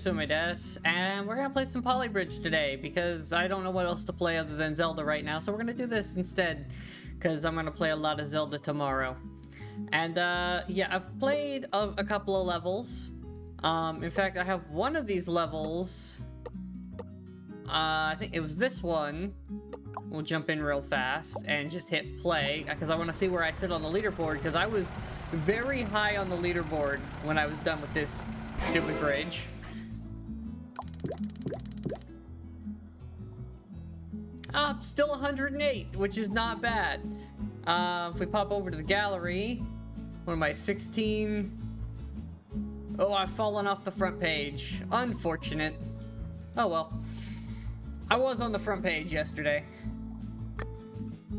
Tsume, and we're gonna play some Polybridge today because I don't know what else to play other than Zelda right now, so we're gonna do this instead because I'm gonna play a lot of Zelda tomorrow. And yeah, I've played a couple of levels. In fact, I have one of these levels. I think it was this one. We'll jump in real fast and just hit play because I want to see where I sit on the leaderboard, because I was very high on the leaderboard when I was done with this stupid bridge. Still 108, which is not bad. If we pop over to the gallery, what am I, 16? Oh, I've fallen off the front page. Unfortunate. Oh well. I was on the front page yesterday,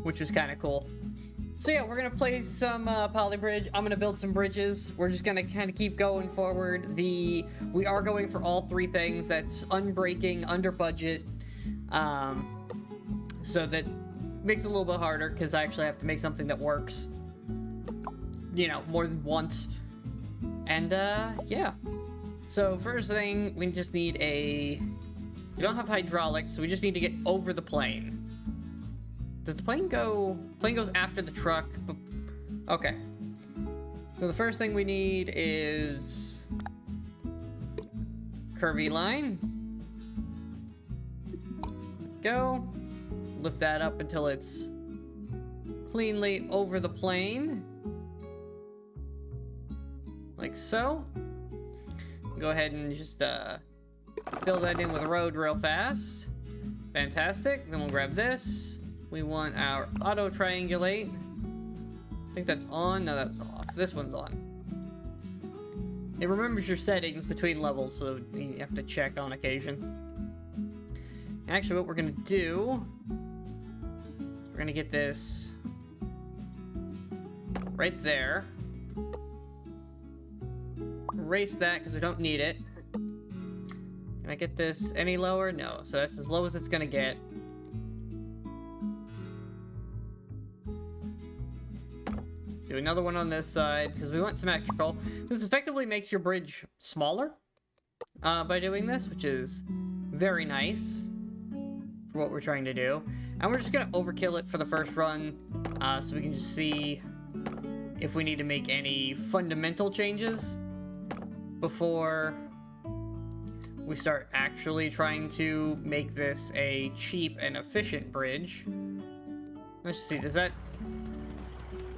which was kind of cool. So yeah, we're gonna play some Polybridge. I'm gonna build some bridges. We're just gonna kind of keep going forward. We are going for all three things. That's unbreaking, under budget. So that makes it a little bit harder because I actually have to make something that works, you know, more than once. And yeah. So first thing, we just need we don't have hydraulics, so we just need to get over the plane. Does the plane go? Plane goes after the truck. But, okay. So the first thing we need is curvy line. Go. Lift that up until it's cleanly over the plane. Like so. Go ahead and just fill that in with a road real fast. Fantastic. Then we'll grab this. We want our auto triangulate. I think that's on. No, that's off. This one's on. It remembers your settings between levels, so you have to check on occasion. Actually, what we're gonna do, we're gonna get this right there. Erase that because we don't need it. Can I get this any lower? No, so that's as low as it's gonna get. Do another one on this side because we want symmetrical. This effectively makes your bridge smaller by doing this, which is very nice for what we're trying to do. And we're just gonna overkill it for the first run so we can just see if we need to make any fundamental changes before we start actually trying to make this a cheap and efficient bridge. Let's see, does that...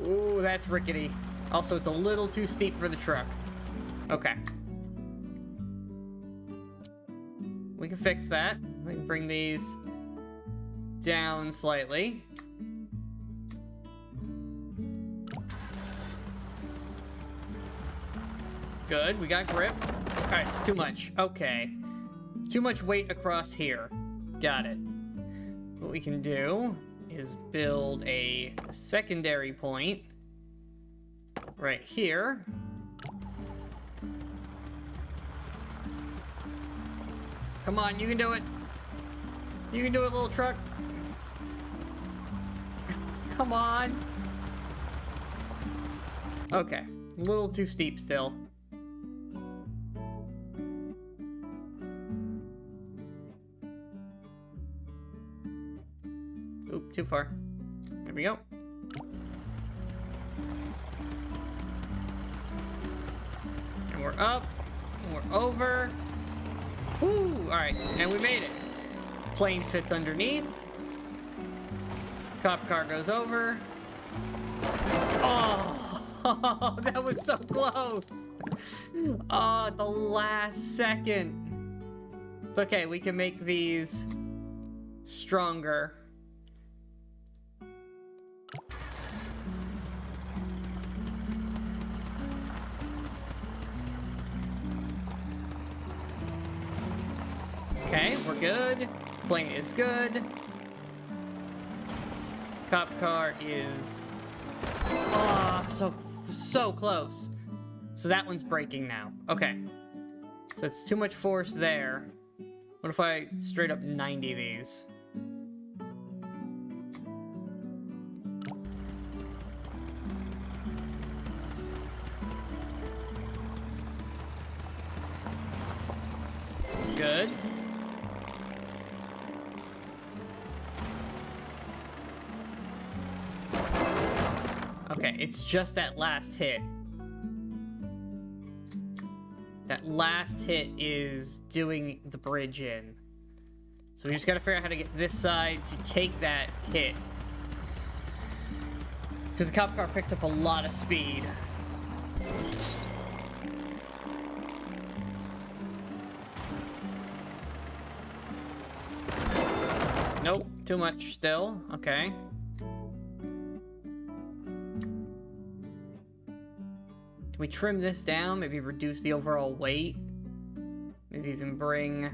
Ooh, that's rickety. Also, it's a little too steep for the truck. Okay. We can fix that. We can bring these down slightly. Good, we got grip. Alright, it's too much. Okay. Too much weight across here. Got it. What we can do is build a secondary point right here. Come on, you can do it. You can do it, little truck. Come on. Okay, a little too steep still. Oop, too far. There we go. And we're up. And we're over. Woo! Alright, and we made it. Plane fits underneath. Cop car goes over. Oh, that was so close. Oh, at the last second. It's okay, we can make these stronger. Okay, we're good. Plane is good. Cop car is... Oh, so close. So that one's breaking now. Okay. So it's too much force there. What if I straight up 90 these? Okay, it's just that last hit. That last hit is doing the bridge in. So we just gotta figure out how to get this side to take that hit. Because the cop car picks up a lot of speed. Nope, too much still. Okay. Can we trim this down? Maybe reduce the overall weight? Maybe even bring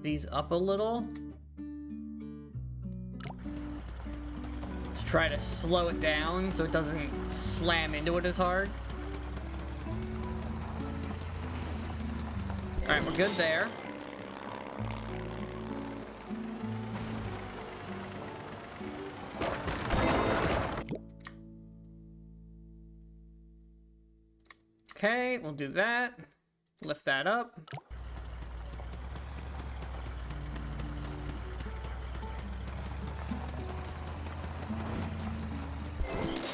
these up a little? To try to slow it down so it doesn't slam into it as hard. Alright, we're good there. Okay, we'll do that. Lift that up.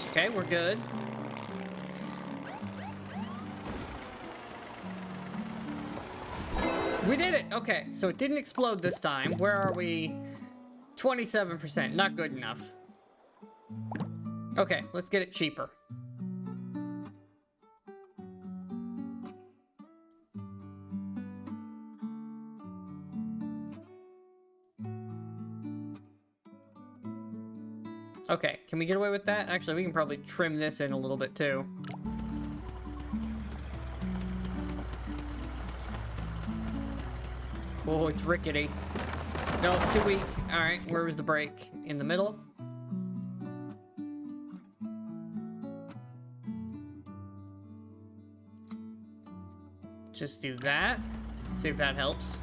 Okay, we're good. We did it! Okay, so it didn't explode this time. Where are we? 27%. Not good enough. Okay, let's get it cheaper. Okay, can we get away with that? Actually, we can probably trim this in a little bit too. Oh, it's rickety. No, too weak. Alright, where was the brake? In the middle? Just do that. See if that helps.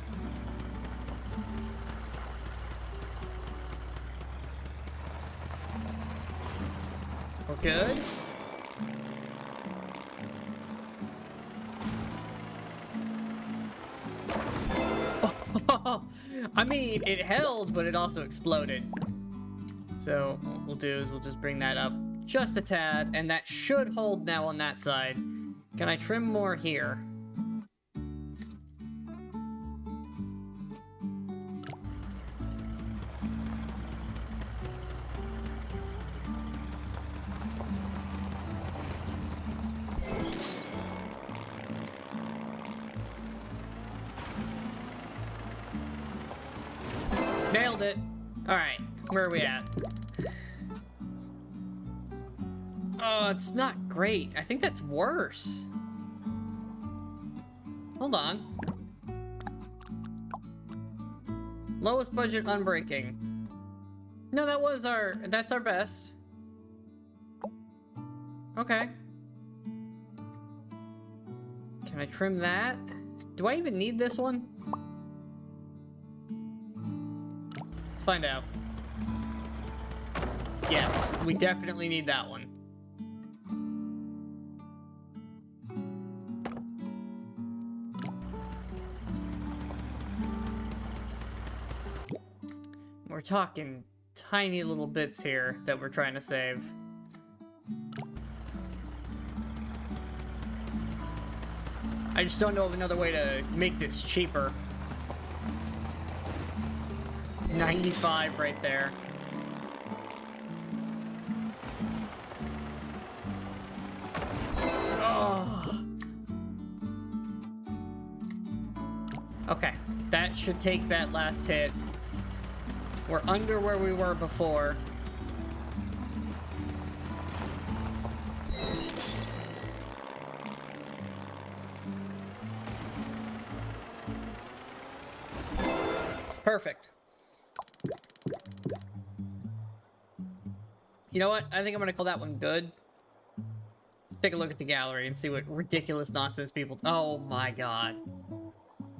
We're good. I mean, it held, but it also exploded. So what we'll do is we'll just bring that up just a tad, and that should hold now on that side. Can I trim more here? Nailed it. Alright, where are we at? Oh, it's not great. I think that's worse. Hold on. Lowest budget unbreaking. No, that's our best. Okay. Can I trim that? Do I even need this one? Let's find out. Yes, we definitely need that one. We're talking tiny little bits here that we're trying to save. I just don't know of another way to make this cheaper. 95 right there. Oh. Okay, that should take that last hit. We're under where we were before. Perfect. You know what? I think I'm gonna call that one good. Let's take a look at the gallery and see what ridiculous nonsense people... Oh my god.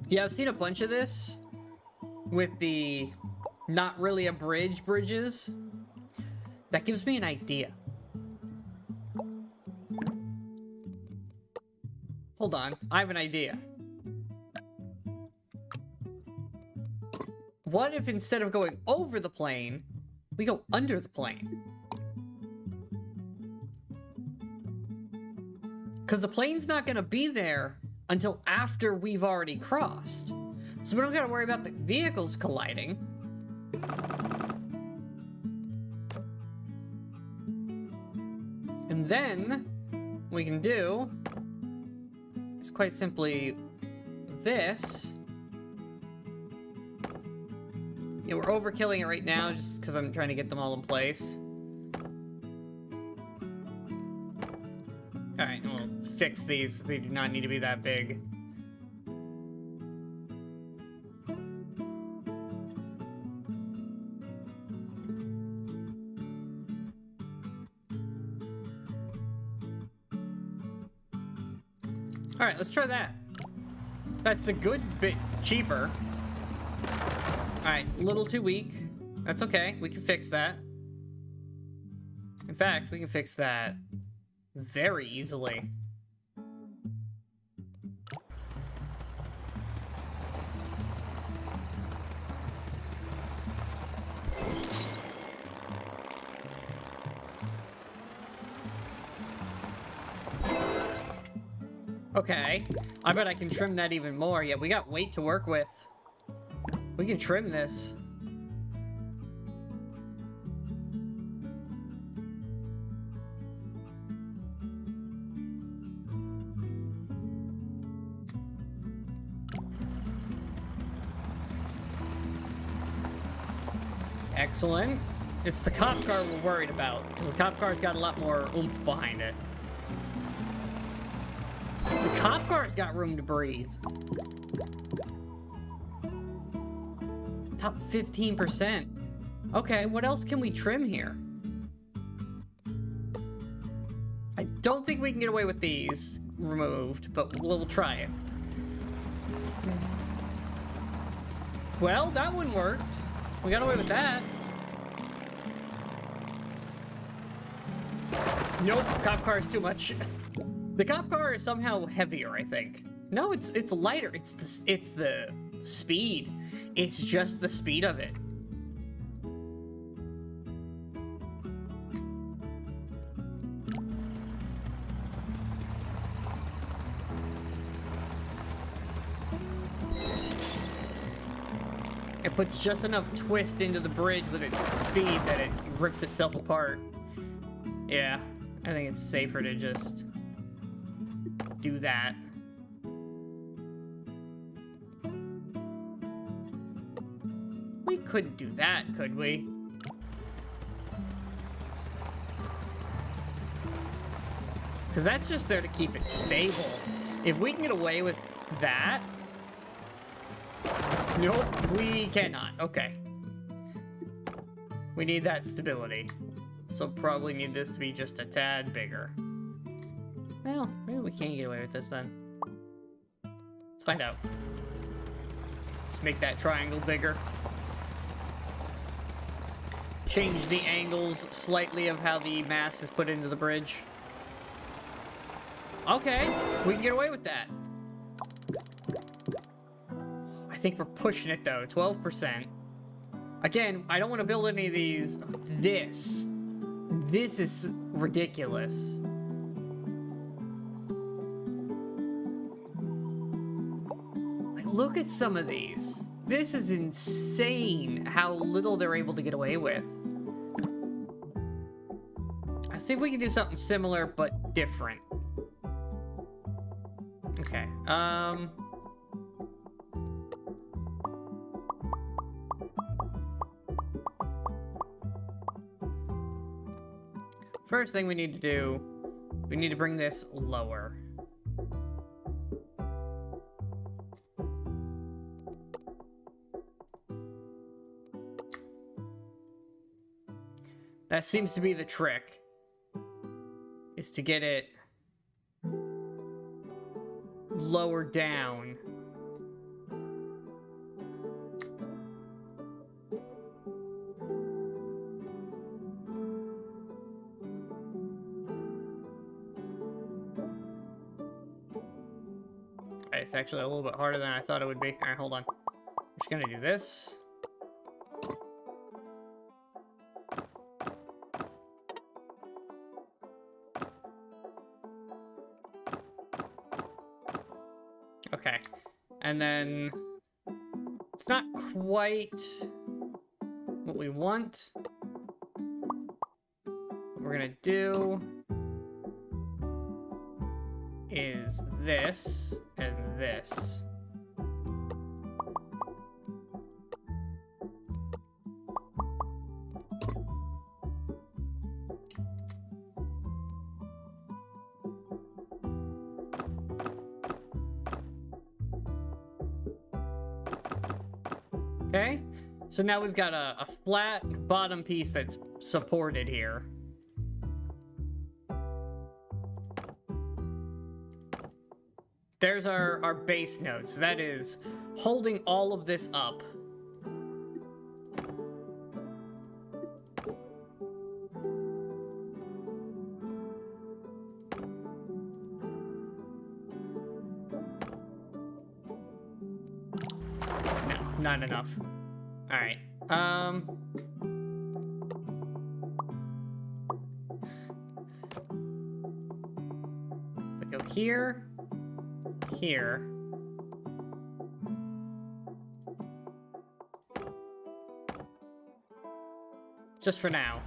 Yeah, I've seen a bunch of this with the not really a bridge bridges. That gives me an idea. Hold on, I have an idea. What if instead of going over the plane, We go under the plane. Because the plane's not going to be there until after we've already crossed. So we don't got to worry about the vehicles colliding. And then we can do is quite simply this. Yeah, we're overkilling it right now just because I'm trying to get them all in place. Alright, we'll fix these. They do not need to be that big. Alright, let's try that. That's a good bit cheaper. Alright, a little too weak. That's okay, we can fix that. In fact, we can fix that very easily. Okay, I bet I can trim that even more. Yeah, we got weight to work with. We can trim this. Excellent. It's the cop car we're worried about, because the cop car's got a lot more oomph behind it. The cop car's got room to breathe. Top 15%. Okay, what else can we trim here? I don't think we can get away with these removed, but we'll try it. Well, that one worked. We got away with that. Nope, cop car is too much. The cop car is somehow heavier, I think. No, it's lighter. It's the speed. It's just the speed of it. It puts just enough twist into the bridge with its speed that it rips itself apart. Yeah, I think it's safer to just do that. We couldn't do that, could we? Because that's just there to keep it stable. If we can get away with that... Nope, we cannot. Okay. We need that stability. So probably need this to be just a tad bigger. Well, maybe we can't get away with this then. Let's find out. Just make that triangle bigger. Change the angles slightly of how the mass is put into the bridge. Okay, we can get away with that. I think we're pushing it though, 12%. Again, I don't want to build any of these. This is ridiculous. Like, look at some of these. This is insane how little they're able to get away with. Let's see if we can do something similar but different. Okay, first thing we need to do, we need to bring this lower. That seems to be the trick, is to get it lower down. Okay, it's actually a little bit harder than I thought it would be. All right, hold on. I'm just gonna do this. And then it's not quite what we want. What we're gonna do is this and this. Okay, so now we've got a flat bottom piece that's supported here. There's our base notes. That is holding all of this up. No, not enough. All right. We go here. Here. Just for now.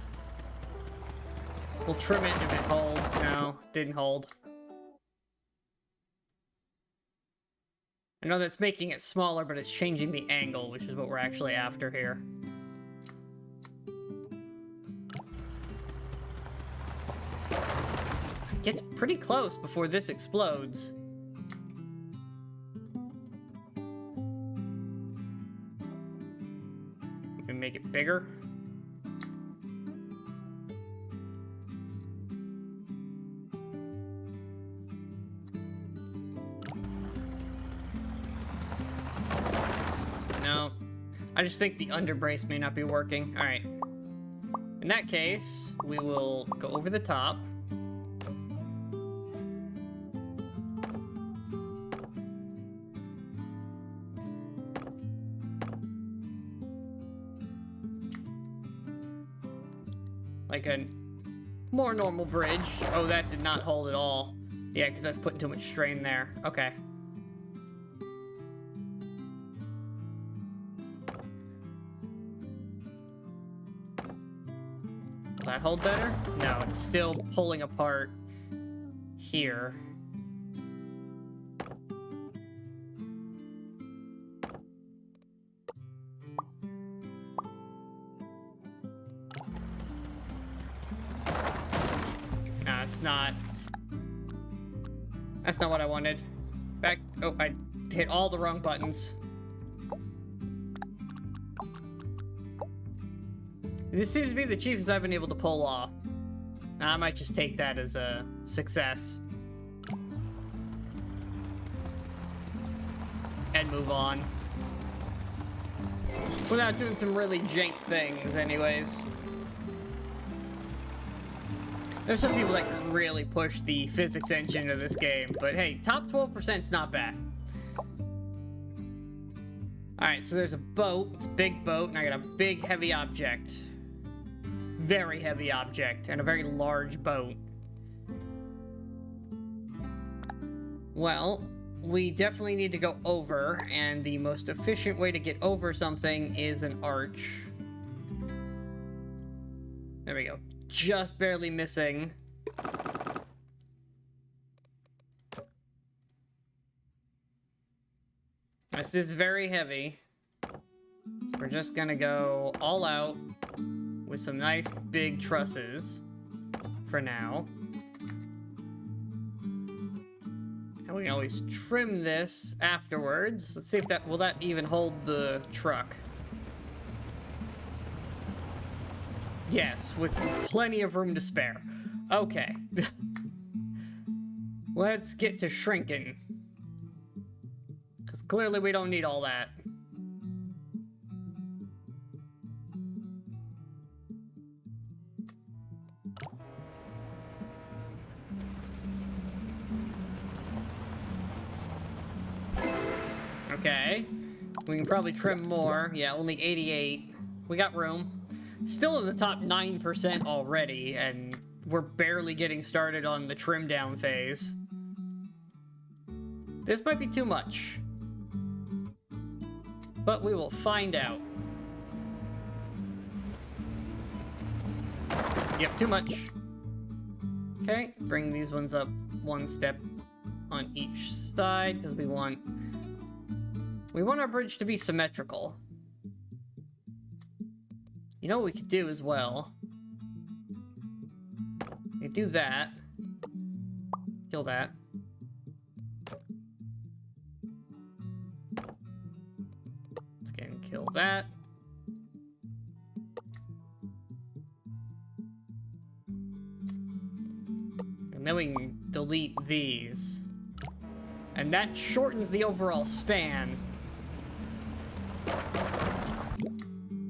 We'll trim it if it holds. No, didn't hold. I know that's making it smaller, but it's changing the angle, which is what we're actually after here. It gets pretty close before this explodes. Make it bigger. No, I just think the underbrace may not be working. All right. In that case, we will go over the top. Like a more normal bridge. Oh, that did not hold at all. Yeah, because that's putting too much strain there. Okay. Will that hold better? No, it's still pulling apart here. That's not what I wanted. Back. Oh, I hit all the wrong buttons. This seems to be the cheapest I've been able to pull off. I might just take that as a success. And move on. Without doing some really jank things, anyways. There's some people that can really push the physics engine of this game, but hey, top 12% is not bad. Alright, so there's a boat. It's a big boat, and I got a big, heavy object. Very heavy object, and a very large boat. Well, we definitely need to go over, and the most efficient way to get over something is an arch. There we go. Just barely missing. This is very heavy. So we're just gonna go all out with some nice big trusses for now. And we can always trim this afterwards. Let's see if that will even hold the truck. Yes, with plenty of room to spare. Okay. Let's get to shrinking. Because clearly we don't need all that. Okay. We can probably trim more. Yeah, only 88. We got room. Still in the top 9% already, and we're barely getting started on the trim down phase. This might be too much. but we will find out. Yep, too much. Okay, bring these ones up one step on each side, because we want our bridge to be symmetrical. You know what we could do as well? We could do that. Kill that. Let's again kill that. And then we can delete these. And that shortens the overall span.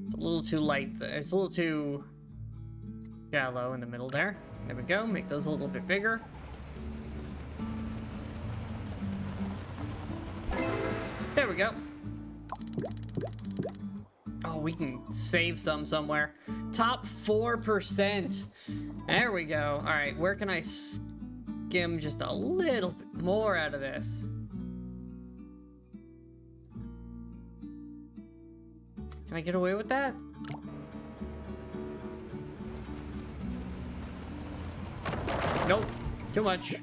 It's a little too light. It's a little too shallow in the middle there. There we go. Make those a little bit bigger. There we go. Oh, we can save some somewhere. Top 4%. There we go. All right, where can I skim just a little bit more out of this? Can I get away with that? Nope. Too much.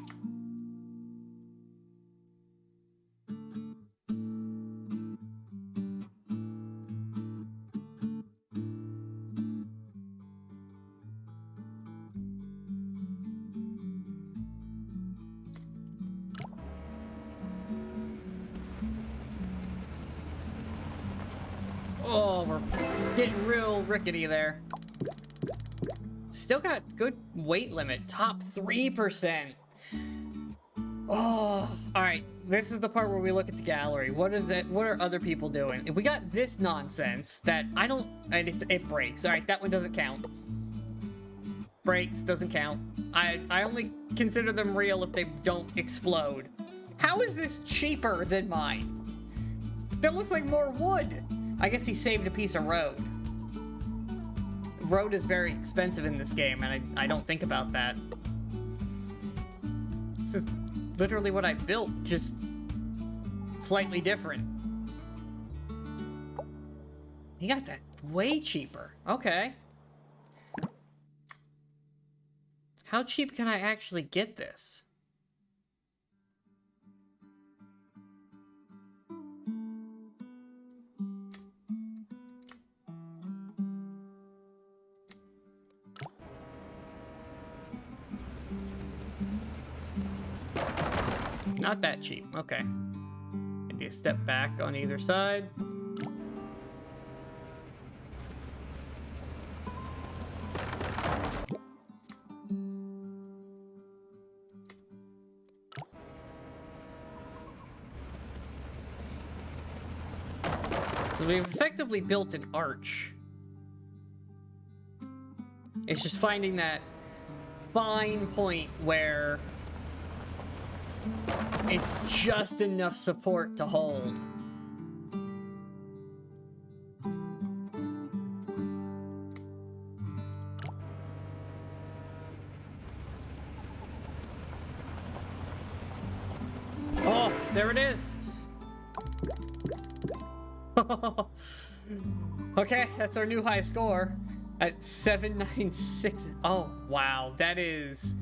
Oh, we're getting real rickety there. Still got good weight limit. Top 3%. Oh, alright. This is the part where we look at the gallery. What is it? What are other people doing? If we got this nonsense that I don't... It breaks. Alright, that one doesn't count. Breaks, doesn't count. I only consider them real if they don't explode. How is this cheaper than mine? That looks like more wood. I guess he saved a piece of road. Road is very expensive in this game, and I don't think about that. This is literally what I built, just slightly different. He got that way cheaper. Okay. How cheap can I actually get this? Not that cheap. Okay. Maybe a step back on either side. So we've effectively built an arch. It's just finding that fine point where it's just enough support to hold. Oh, there it is. Okay, that's our new high score at 796. Oh, wow. That's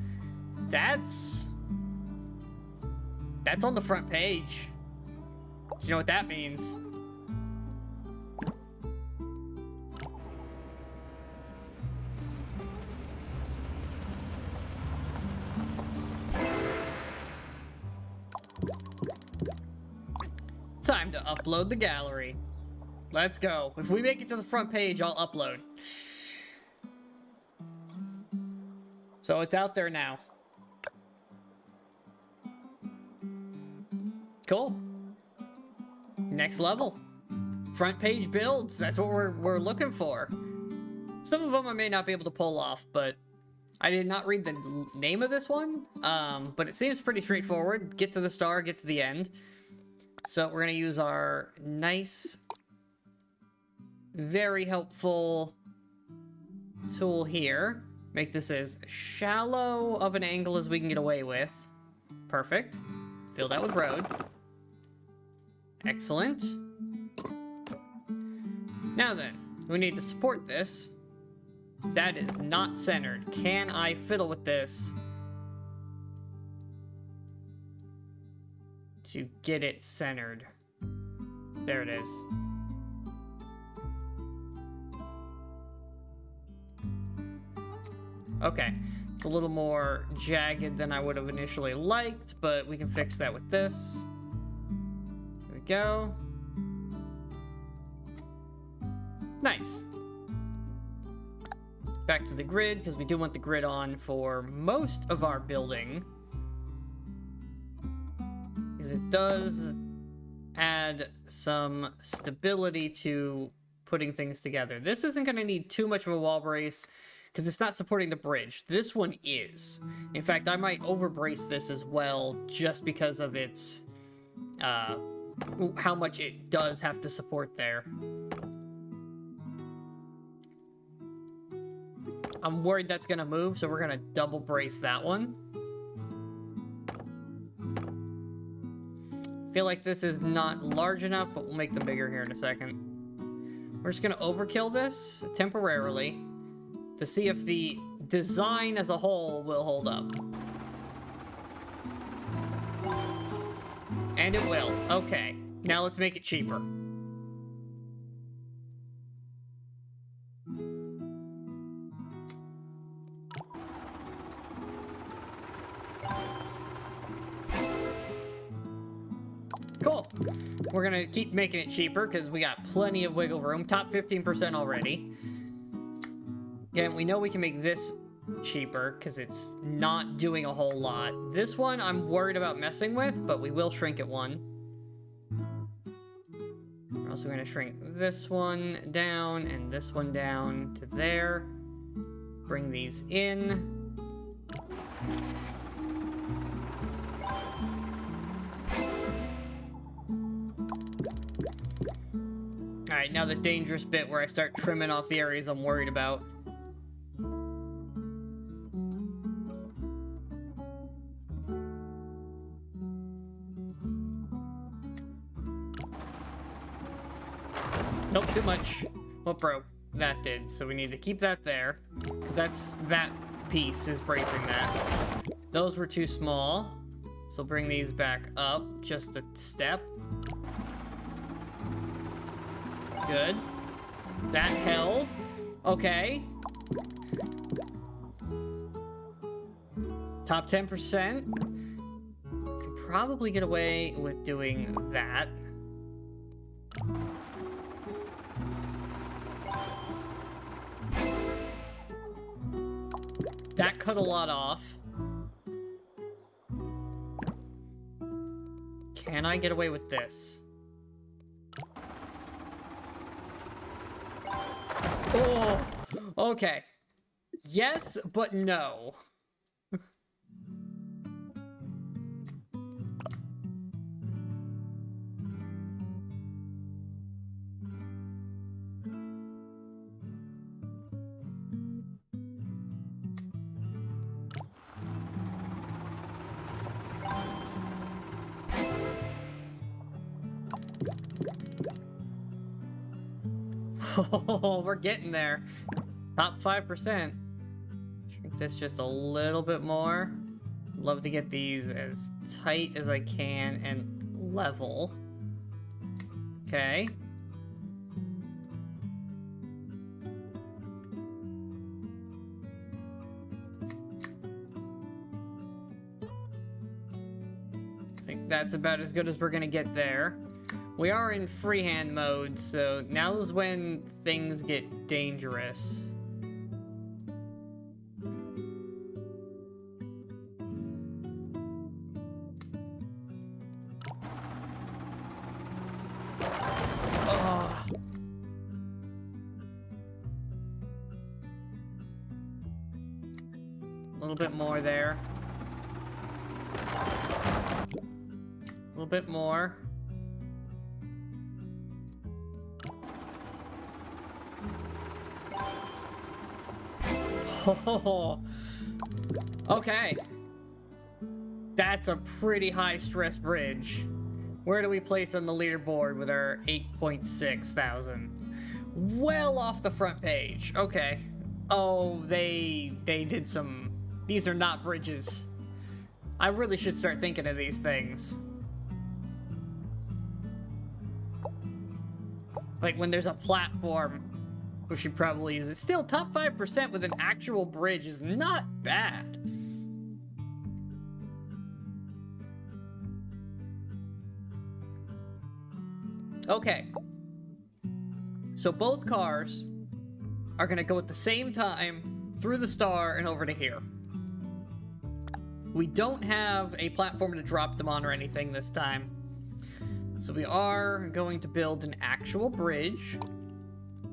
on the front page. So you know what that means. Time to upload the gallery. Let's go. If we make it to the front page, I'll upload. So it's out there now. Cool. Next level. Front page builds. That's what we're looking for. Some of them I may not be able to pull off, but I did not read the name of this one. But it seems pretty straightforward. Get to the star, get to the end. So we're going to use our nice, very helpful tool here. Make this as shallow of an angle as we can get away with. Perfect. Fill that with road. Excellent. Now then, we need to support this. That is not centered. Can I fiddle with this to get it centered? There it is. Okay, it's a little more jagged than I would have initially liked, but we can fix that with this. There we go. Nice. Back to the grid, because we do want the grid on for most of our building. Because it does add some stability to putting things together. This isn't going to need too much of a wall brace, because it's not supporting the bridge. This one is. In fact, I might overbrace this as well, just because of its, how much it does have to support there. I'm worried that's gonna move, so we're gonna double brace that one. Feel like this is not large enough, but we'll make them bigger here in a second. We're just gonna overkill this temporarily to see if the design as a whole will hold up. And it will. Okay. Now let's make it cheaper. Cool. We're gonna keep making it cheaper because we got plenty of wiggle room. Top 15% already. And we know we can make this cheaper because it's not doing a whole lot. This one I'm worried about messing with, but we will shrink it one. We're also going to shrink this one down and this one down to there. Bring these in. Alright, now the dangerous bit where I start trimming off the areas I'm worried about. Nope, too much. What broke? That did, so we need to keep that there. Because that piece is bracing that. Those were too small. So bring these back up just a step. Good. That held. Okay. Top 10%. Could probably get away with doing that. That cut a lot off. Can I get away with this? Oh, okay. Yes, but no. Oh, we're getting there. Top 5%. Shrink this just a little bit more. Love to get these as tight as I can and level. Okay. I think that's about as good as we're gonna get there. We are in freehand mode, so now is when things get dangerous. Oh. A little bit more there. A little bit more. Oh, okay. That's a pretty high stress bridge. Where do we place on the leaderboard with our 8.6 thousand? well off the front page. Okay. Oh, they did some... These are not bridges. I really should start thinking of these things. Like when there's a platform, we should probably use it. Still, top 5% with an actual bridge is not bad. Okay. So both cars are gonna go at the same time through the star and over to here. We don't have a platform to drop them on or anything this time. So we are going to build an actual bridge,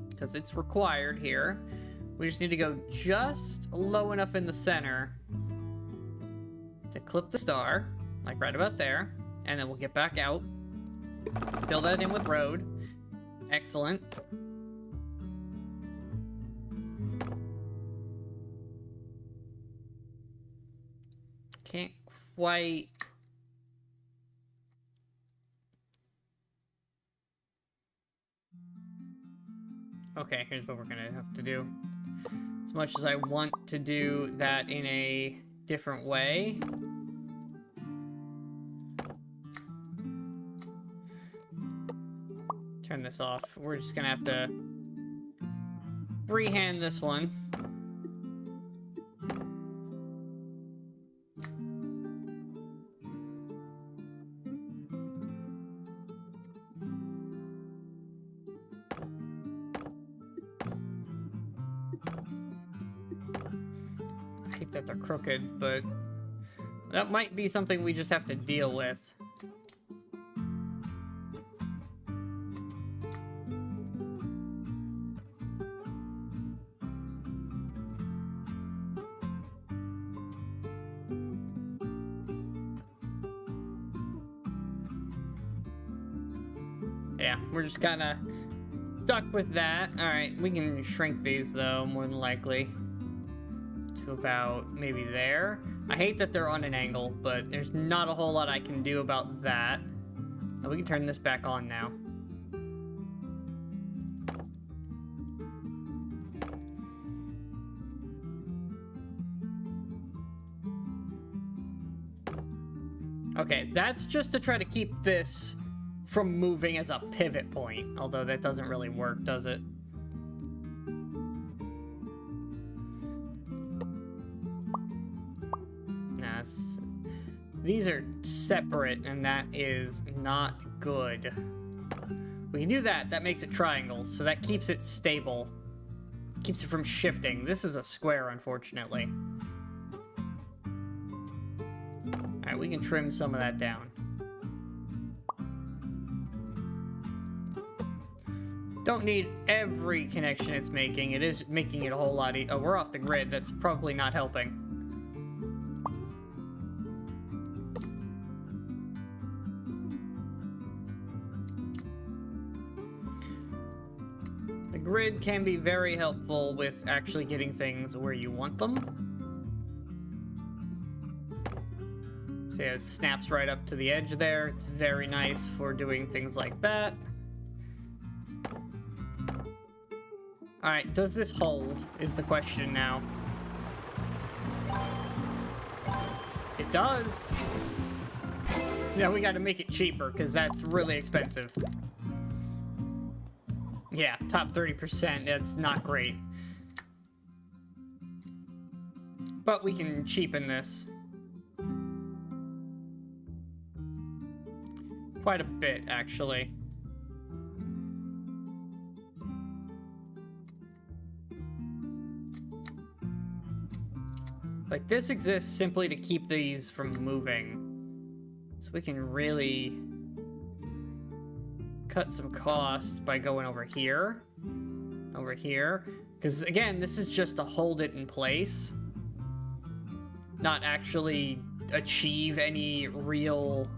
because it's required here. We just need to go just low enough in the center to clip the star, like right about there, and then we'll get back out, fill that in with road. Excellent. Can't quite... Okay, here's what we're gonna have to do. As much as I want to do that in a different way, turn this off. We're just gonna have to freehand this one. That they're crooked, but that might be something we just have to deal with. Yeah, we're just kind of stuck with that. All right, we can shrink these though, more than likely. To about maybe there. I hate that they're on an angle, but there's not a whole lot I can do about that. Now we can turn this back on now. Okay, that's just to try to keep this from moving as a pivot point, although that doesn't really work, does it? These are separate, and that is not good. We can do that. That makes it triangles, so that keeps it stable. Keeps it from shifting. This is a square, unfortunately. Alright, we can trim some of that down. Don't need every connection it's making. It is making it a whole lot easier. Oh, we're off the grid. That's probably not helping. Grid can be very helpful with actually getting things where you want them. So yeah, it snaps right up to the edge there. It's very nice for doing things like that. Alright, does this hold, is the question now. It does. Now we gotta make it cheaper, because that's really expensive. Yeah, top 30%, that's not great. But we can cheapen this. Quite a bit, actually. Like, this exists simply to keep these from moving. So we can really cut some cost by going over here. Over here. Because, again, this is just to hold it in place. Not actually achieve any real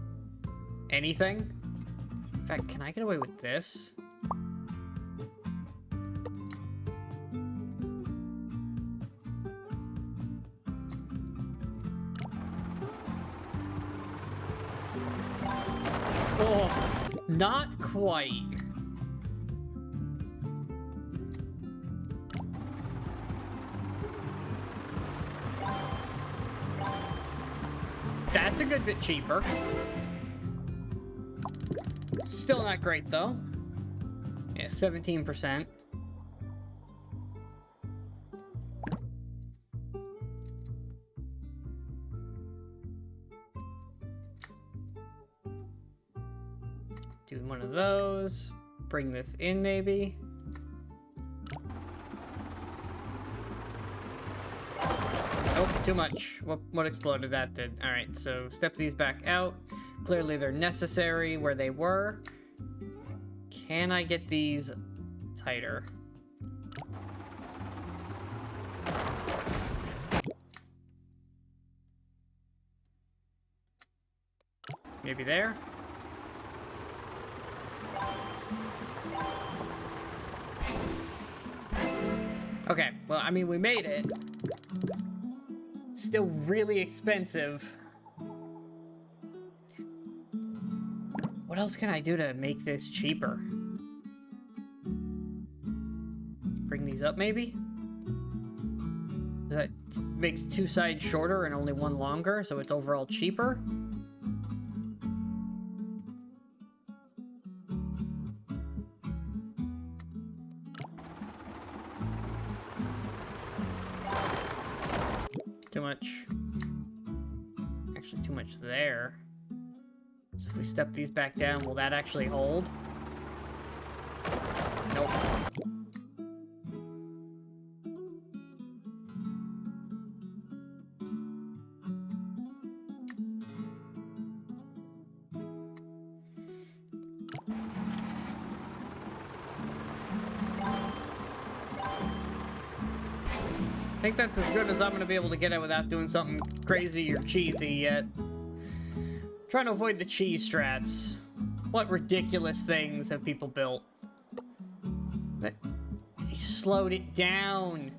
anything. In fact, can I get away with this? Oh, not quite. That's a good bit cheaper. Still not great, though. Yeah, 17%. Do one of those. Bring this in, maybe. Oh, too much. What exploded? That did. Alright, so step these back out. Clearly they're necessary where they were. Can I get these tighter? Maybe there? Okay, well, I mean, we made it. Still really expensive. What else can I do to make this cheaper? Bring these up, maybe? That makes two sides shorter and only one longer, so it's overall cheaper. Too much. Actually, too much there. So if we step these back down, will that actually hold? Nope. I think that's as good as I'm gonna be able to get it without doing something crazy or cheesy yet. Trying to avoid the cheese strats. What ridiculous things have people built? He slowed it down.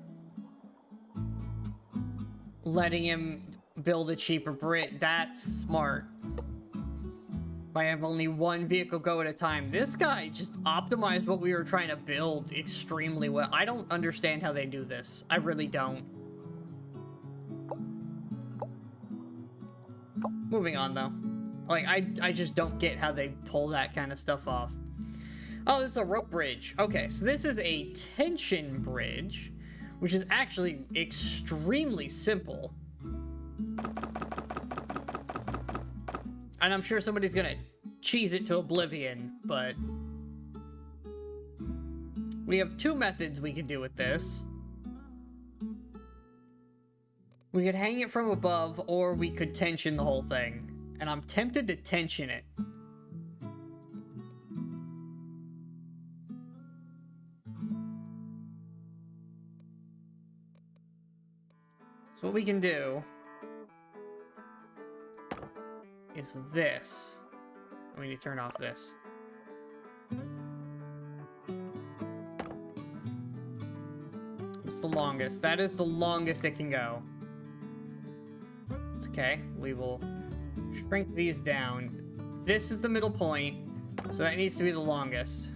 Letting him build a cheaper bridge. That's smart. If I have only one vehicle go at a time. This guy just optimized what we were trying to build extremely well. I don't understand how they do this. I really don't. Moving on, though. Like, I just don't get how they pull that kind of stuff off. Oh, this is a rope bridge. Okay, so this is a tension bridge, which is actually extremely simple. And I'm sure somebody's gonna cheese it to oblivion, but we have two methods we can do with this. We could hang it from above, or we could tension the whole thing. And I'm tempted to tension it. So what we can do is with this. We need to turn off this. It's the longest. That is the longest it can go. It's okay. We will shrink these down. This is the middle point, so that needs to be the longest.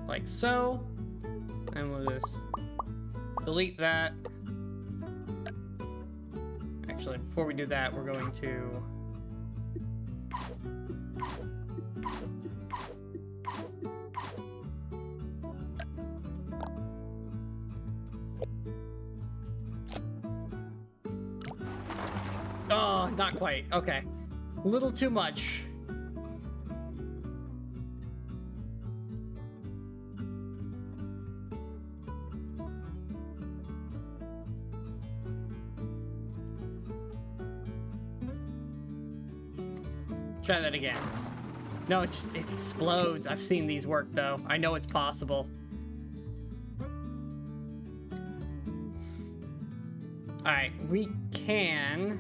Like so. And we'll just delete that. Actually, before we do that, we're going to... Oh, not quite. Okay. A little too much. Try that again. No, it explodes. I've seen these work, though. I know it's possible. Alright, we can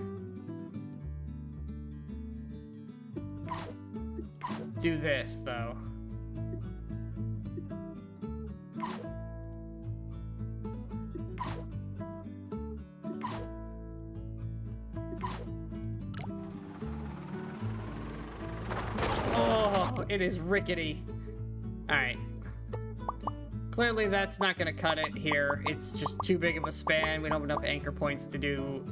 do this, though. It is rickety. Alright. Clearly that's not gonna cut it here. It's just too big of a span. We don't have enough anchor points to do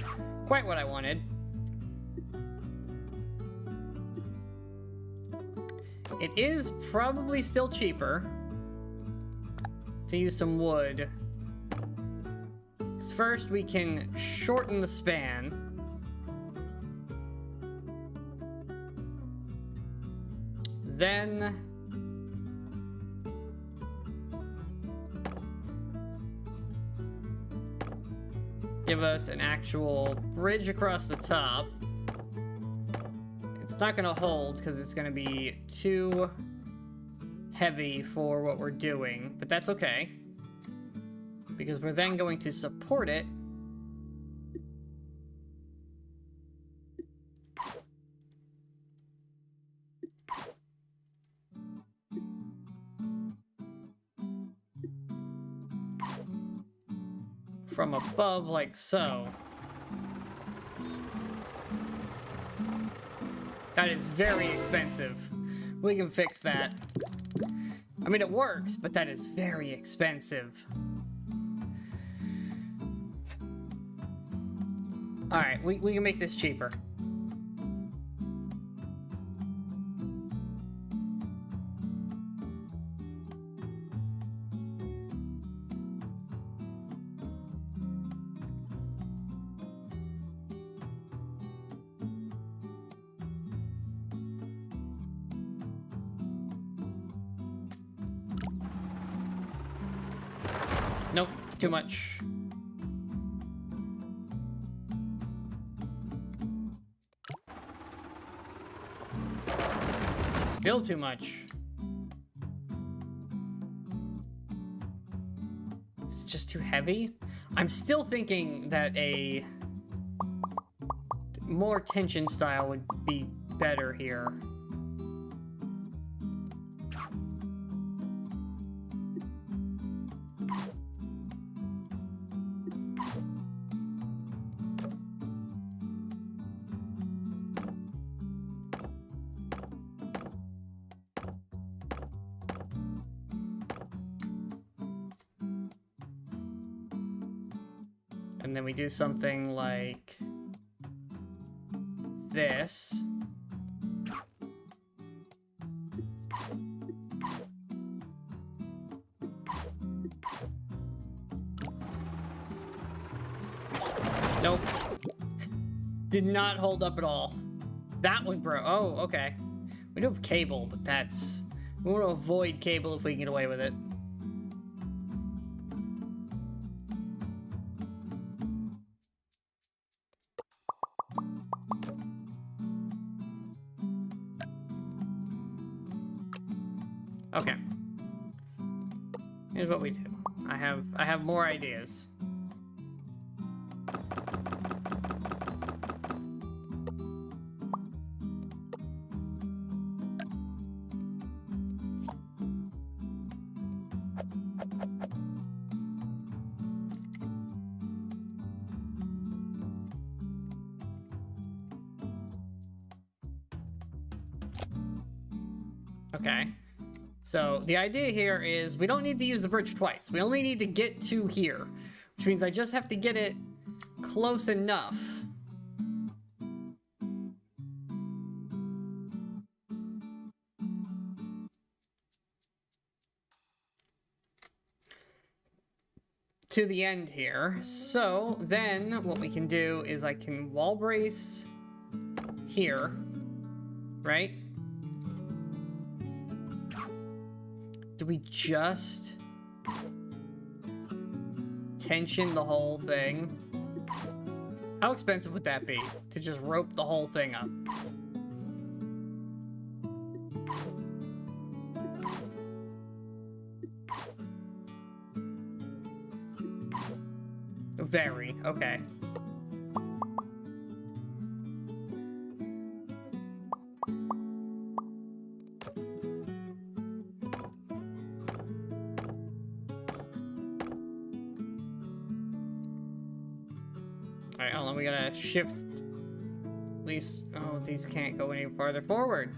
quite what I wanted. It is probably still cheaper to use some wood. Because first we can shorten the span. Then give us an actual bridge across the top. It's not gonna hold because it's gonna be too heavy for what we're doing, but that's okay. Because we're then going to support it from above, like so. That is very expensive. We can fix that. I mean, it works, but that is very expensive. Alright, we can make this cheaper. Nope, too much. Still too much. It's just too heavy. I'm still thinking that a more tension style would be better here. And then we do something like this. Nope. Did not hold up at all. That one broke. Oh, okay. We do have cable, but that's... we want to avoid cable if we can get away with it. Okay. Here's what we do. I have more ideas. Okay. So the idea here is we don't need to use the bridge twice. We only need to get to here, which means I just have to get it close enough. To the end here. So then what we can do is I can wall brace here, right? Do we just tension the whole thing? How expensive would that be to just rope the whole thing up? Very, okay. Alright, hold on, we gotta shift. At least, oh, these can't go any farther forward.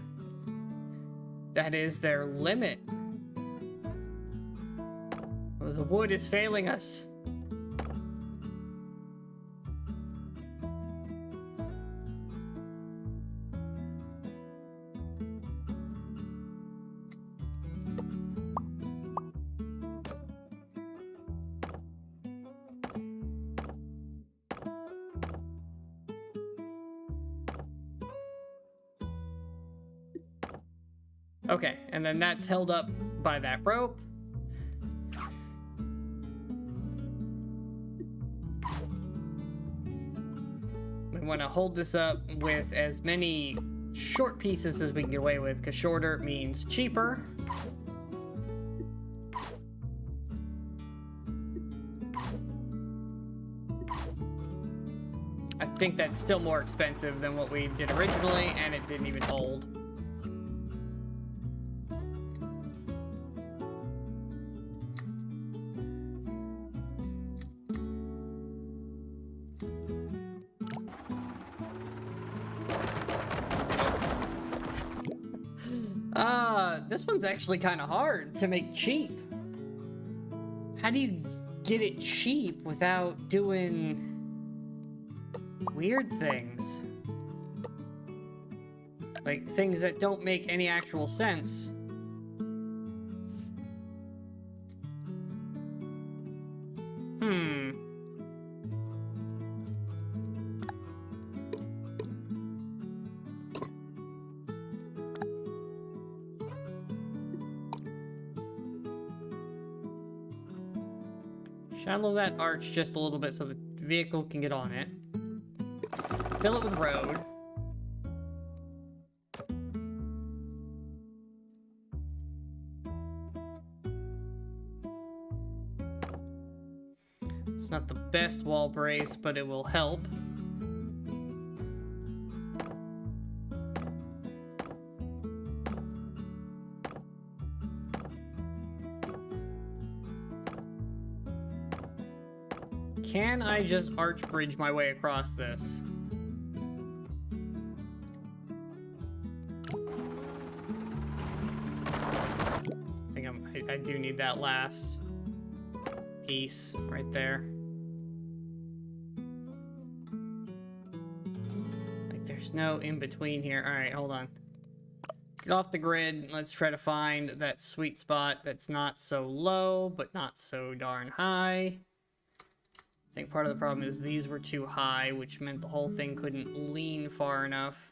That is their limit. Oh, the wood is failing us. Okay, and then that's held up by that rope. We want to hold this up with as many short pieces as we can get away with, because shorter means cheaper. I think that's still more expensive than what we did originally, and it didn't even hold. This one's actually kind of hard to make cheap. How do you get it cheap without doing weird things? Like, things that don't make any actual sense. Shallow that arch just a little bit so the vehicle can get on it. Fill it with road. It's not the best wall brace, but it will help. Can I just arch bridge my way across this? I think I do need that last piece right there. Like, there's no in between here. All right, hold on. Get off the grid. Let's try to find that sweet spot that's not so low, but not so darn high. I think part of the problem is these were too high, which meant the whole thing couldn't lean far enough.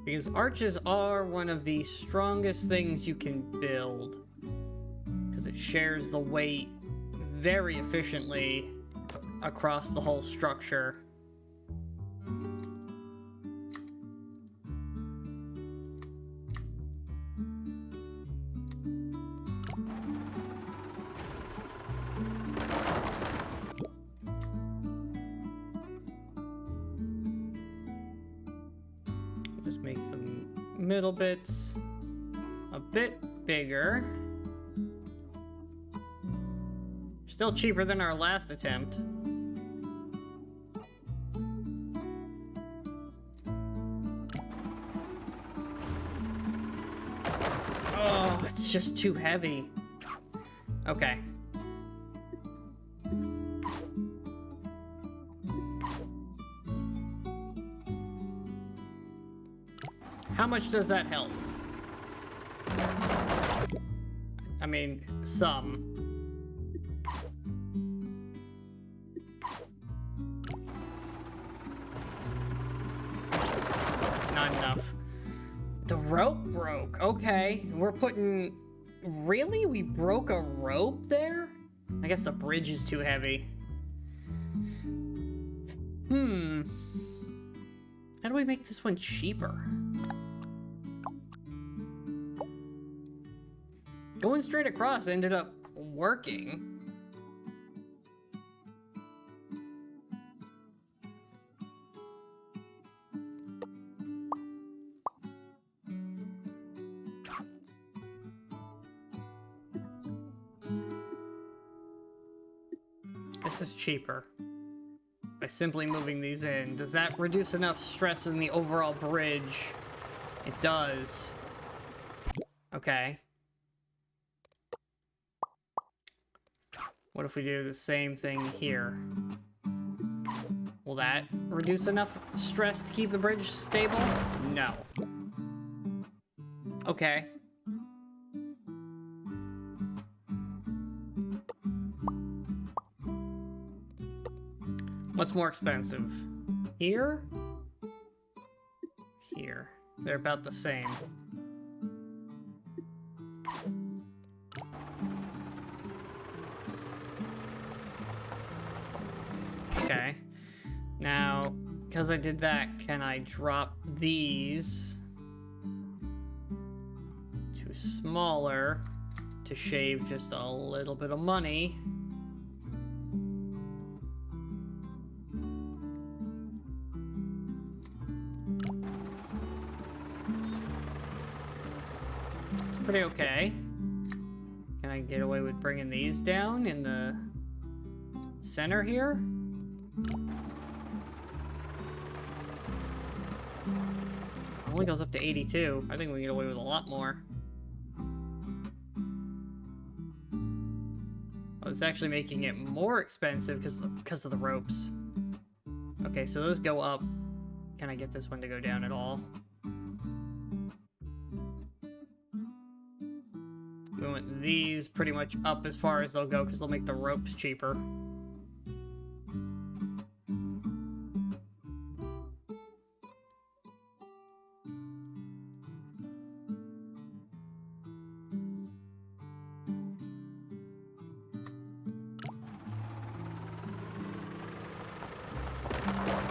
Because arches are one of the strongest things you can build. Because it shares the weight very efficiently across the whole structure. Just make the middle bits a bit bigger. Still cheaper than our last attempt. Oh, it's just too heavy. Okay. How much does that help? I mean, some. Not enough. The rope broke. Okay, we're putting... Really? We broke a rope there? I guess the bridge is too heavy. How do we make this one cheaper? Going straight across ended up working. this is cheaper. By simply moving these in. Does that reduce enough stress in the overall bridge? It does. Okay. What if we do the same thing here? Will that reduce enough stress to keep the bridge stable? No. Okay. What's more expensive? Here? Here. They're about the same. Okay. Now, because I did that, can I drop these to smaller to shave just a little bit of money? It's pretty okay. Can I get away with bringing these down in the center here? Only goes up to 82. I think we can get away with a lot more. Oh, it's actually making it more expensive because of the ropes. Okay, so those go up. Can I get this one to go down at all? We want these pretty much up as far as they'll go because they'll make the ropes cheaper.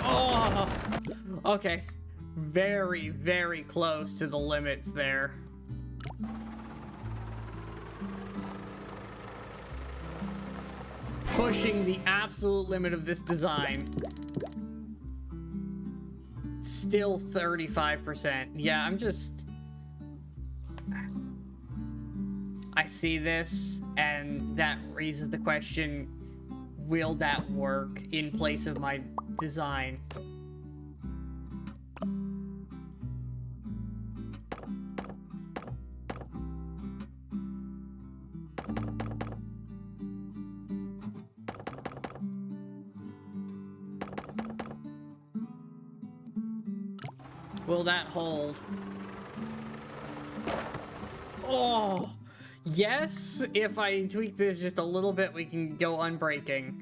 Oh! Okay. Very, very close to the limits there. Pushing the absolute limit of this design. Still 35%. Yeah, I see this, and that raises the question, will that work in place of my design? Will that hold? Oh! Yes, if I tweak this just a little bit, we can go unbreaking.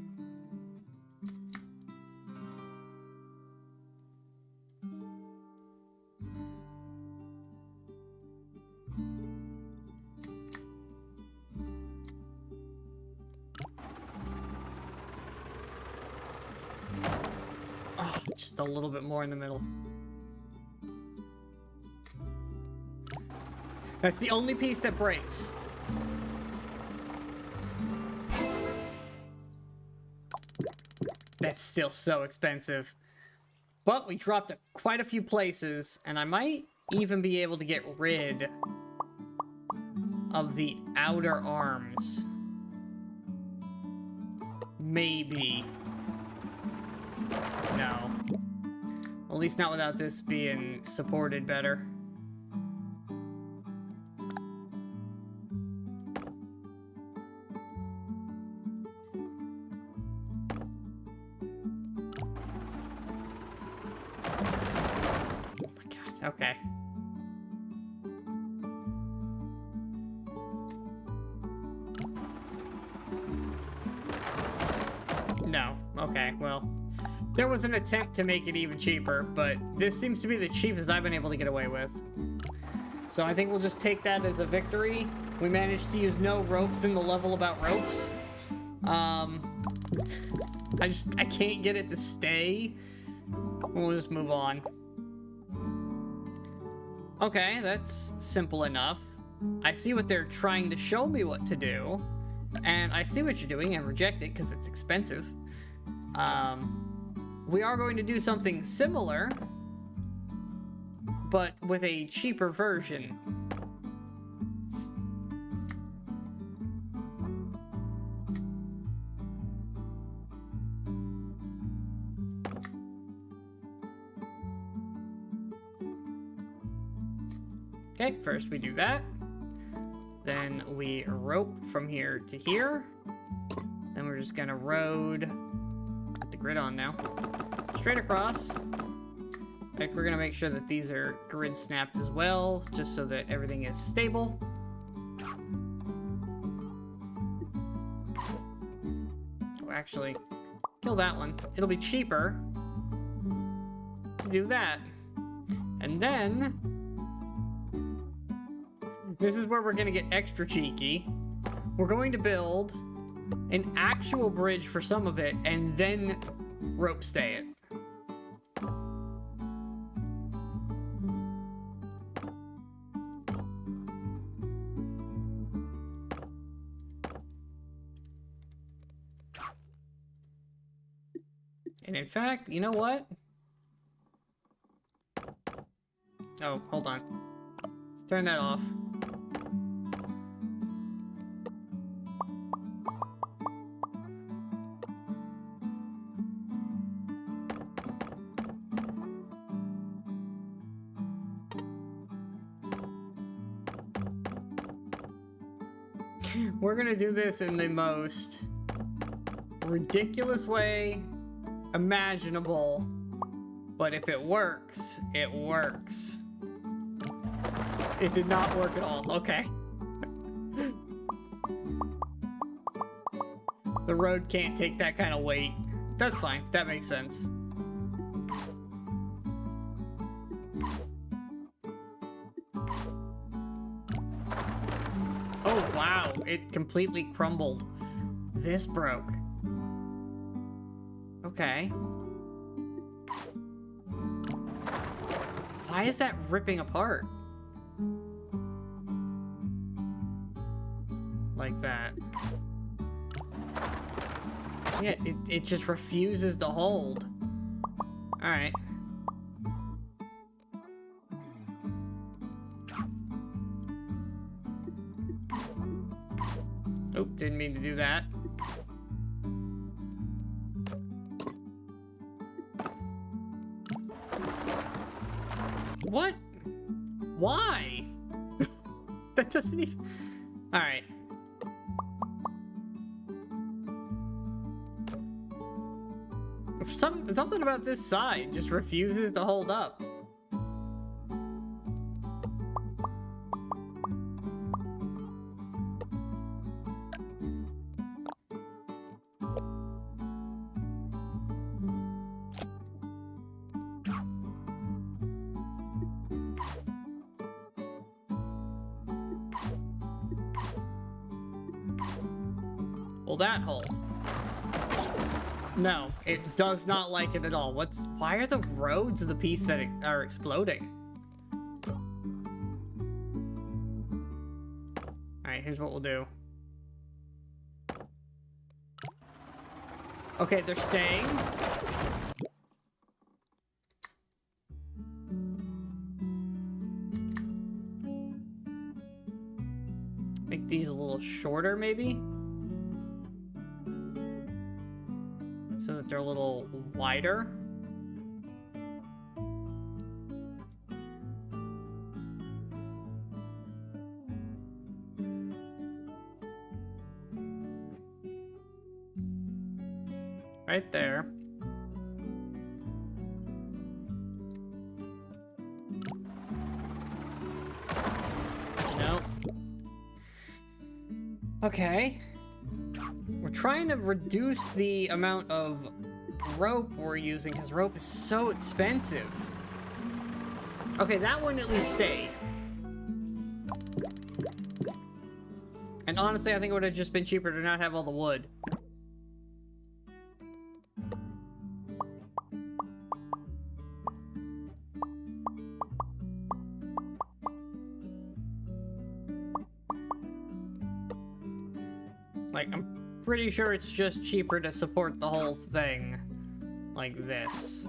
Oh, just a little bit more in the middle. That's the only piece that breaks. That's still so expensive. But we dropped quite a few places, and I might even be able to get rid of the outer arms. Maybe. No. At least not without this being supported better. Okay. No. Okay, well. There was an attempt to make it even cheaper, but this seems to be the cheapest I've been able to get away with. So I think we'll just take that as a victory. We managed to use no ropes in the level about ropes. I can't get it to stay. We'll just move on. Okay, that's simple enough. I see what they're trying to show me what to do, and I see what you're doing and reject it because it's expensive. We are going to do something similar, but with a cheaper version. Okay, first we do that. Then we rope from here to here. Then we're just gonna road, put the grid on now, straight across. Like, we're gonna make sure that these are grid snapped as well, just so that everything is stable. Oh, actually, kill that one. It'll be cheaper to do that. And then, this is where we're gonna get extra cheeky. We're going to build an actual bridge for some of it, and then rope stay it. And in fact, you know what? Oh, hold on. Turn that off. We're gonna do this in the most ridiculous way imaginable, but if it works, it works. It did not work at all. Okay. The road can't take that kind of weight. That's fine. That makes sense. Oh, wow. It completely crumbled. This broke. Okay. Why is that ripping apart? Like that. Yeah, it just refuses to hold. Alright. Oh, didn't mean to do that. What? Why? That doesn't even... Alright. Something about this side just refuses to hold up. Will that hold? No, it does not like it at all. Why are the roads the piece that are exploding? Alright, here's what we'll do. Okay, they're staying. Make these a little shorter, maybe? So that they're a little wider. Right there. Nope. Okay. We're trying to reduce the amount of rope we're using because rope is so expensive. Okay, that one at least stayed. And honestly, I think it would have just been cheaper to not have all the wood. Like, I'm pretty sure it's just cheaper to support the whole thing like this.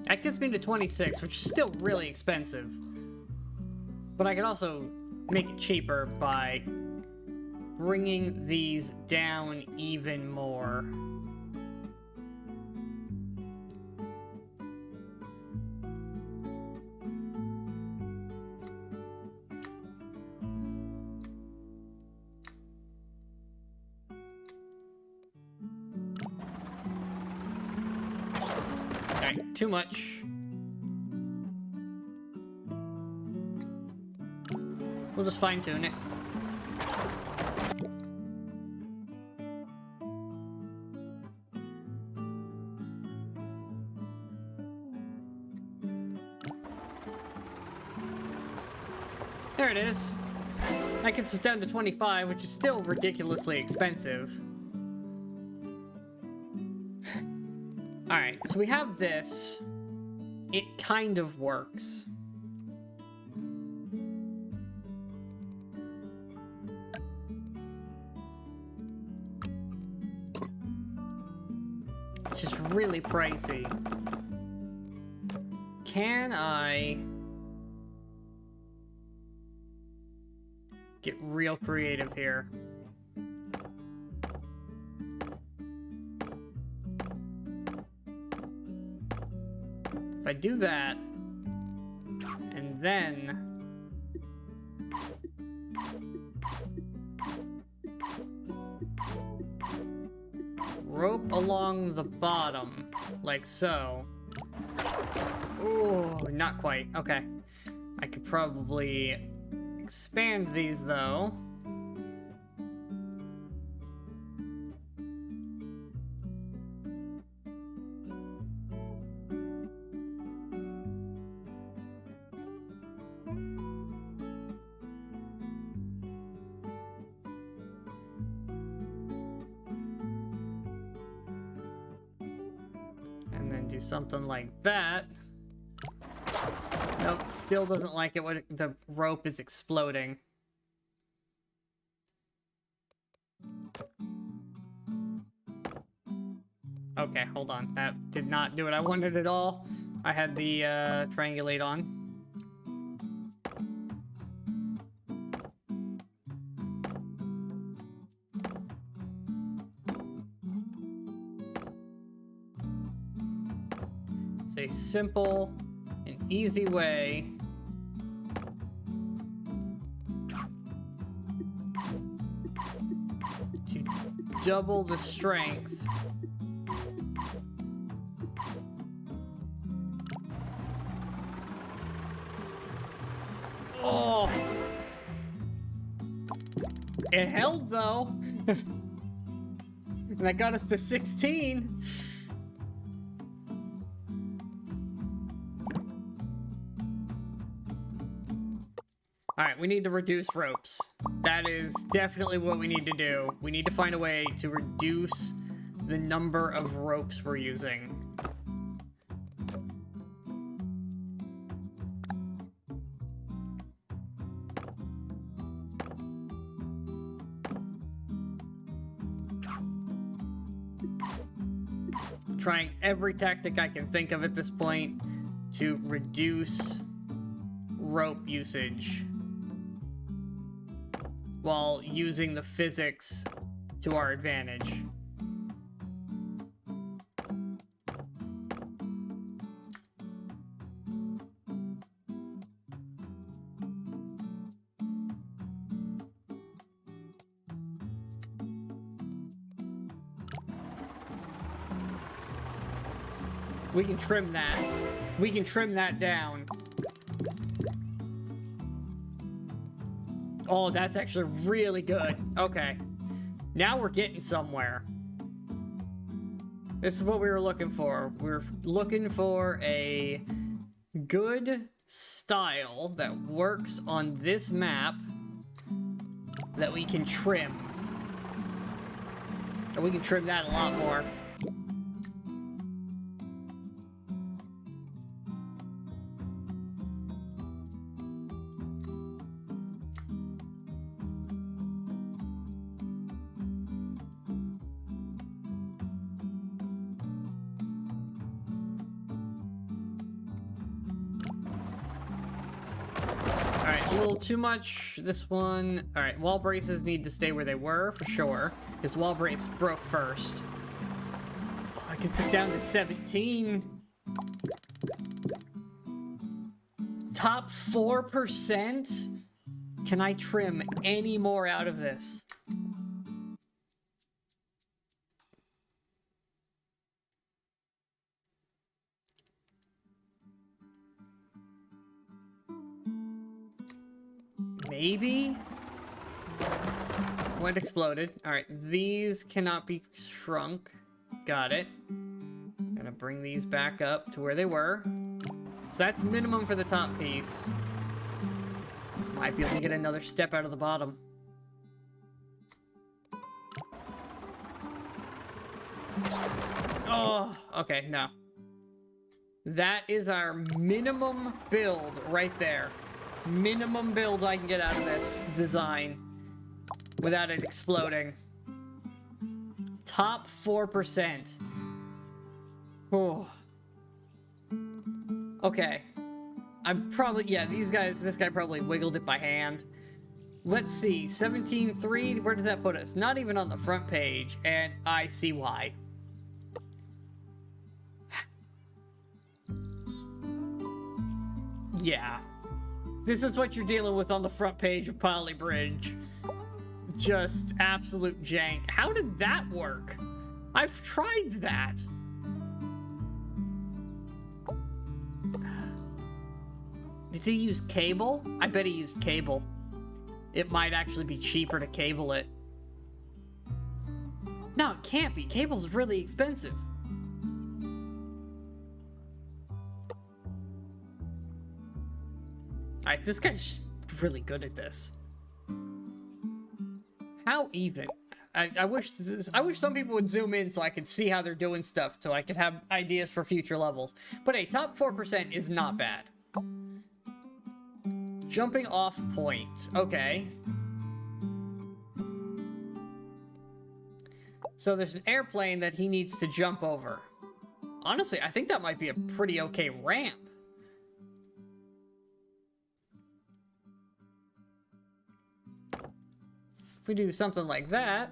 That gets me to 26, which is still really expensive. But I could also make it cheaper by bringing these down even more. Alright, too much. We'll just fine-tune it. There it is. That gets us down to 25, which is still ridiculously expensive. Alright, so we have this. It kind of works. It's just really pricey. Can I get real creative here? If I do that, and then rope along the bottom, like so. Ooh, not quite. Okay. I could probably expand these, though. Do something like that. Nope, still doesn't like it when the rope is exploding. Okay, hold on. That did not do what I wanted at all. I had the triangulate on. A simple and easy way to double the strength Oh, it held though. And that got us to 16. Alright, we need to reduce ropes. That is definitely what we need to do. We need to find a way to reduce the number of ropes we're using. Trying every tactic I can think of at this point to reduce rope usage while using the physics to our advantage. We can trim that. We can trim that down. Oh, that's actually really good. Okay. Now we're getting somewhere. This is what we were looking for. We're looking for a good style that works on this map that we can trim. And we can trim that a lot more. little too much. This one... Alright, wall braces need to stay where they were, for sure. This wall brace broke first. That gets us down to 17. Top 4%? Can I trim any more out of this? Maybe? What exploded? Alright, these cannot be shrunk. Got it. Gonna bring these back up to where they were. So that's minimum for the top piece. Might be able to get another step out of the bottom. Oh, okay, no. That is our minimum build right there. Minimum build I can get out of this design without it exploding. Top 4%. Oh. Okay. I'm probably, yeah, this guy probably wiggled it by hand. Let's see, 17.3, where does that put us? Not even on the front page, and I see why. Yeah. This is what you're dealing with on the front page of Poly Bridge. Just absolute jank. How did that work? I've tried that. Did he use cable? I bet he used cable. It might actually be cheaper to cable it. No, it can't be. Cable's really expensive. Alright, this guy's really good at this. How even? I wish some people would zoom in so I could see how they're doing stuff, so I could have ideas for future levels. But hey, top 4% is not bad. Jumping off point. Okay. So there's an airplane that he needs to jump over. Honestly, I think that might be a pretty okay ramp. If we do something like that,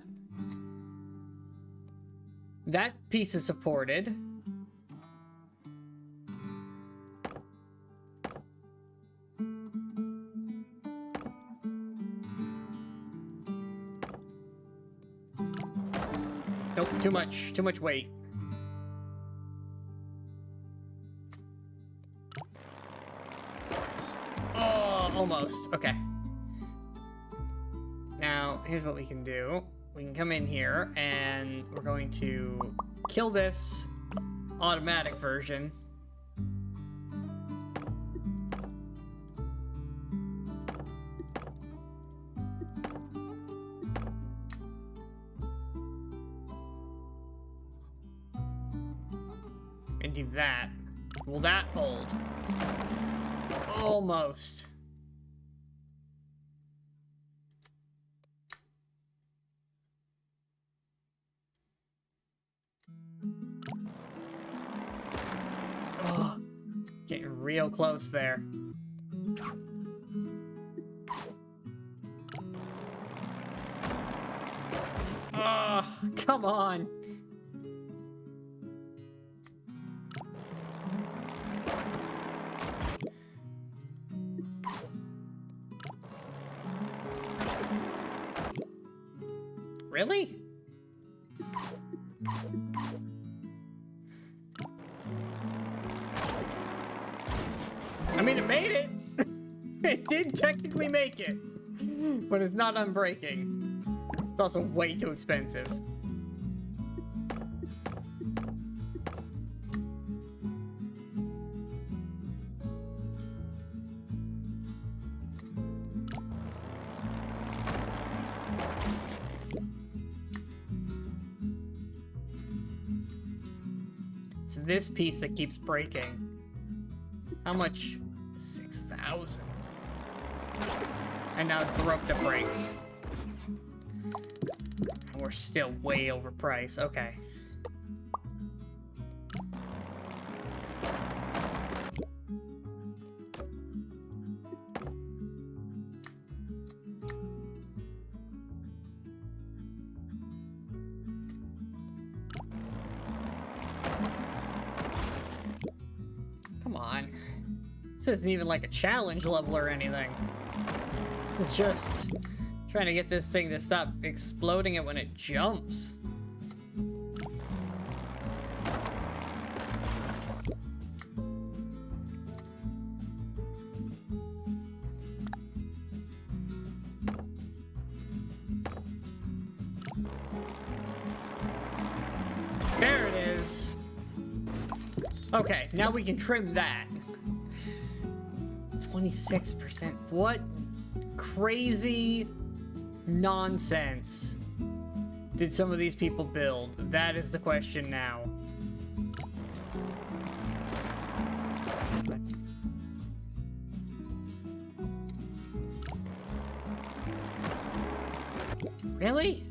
that piece is supported. Nope, too much weight. Oh, almost. Okay. Now, here's what we can do. We can come in here, and we're going to kill this automatic version. And do that. Will that hold? Almost. Oh, getting real close there. Oh, come on. Really? I mean, it made it. It did technically make it, but it's not unbreaking. It's also way too expensive. It's this piece that keeps breaking. How much? 6,000. And now it's the rope that breaks. And we're still way overpriced. Okay. This isn't even like a challenge level or anything. This is just trying to get this thing to stop exploding it when it jumps. There it is. Okay, now we can trim that. 26%. What crazy nonsense did some of these people build? That is the question now. Really?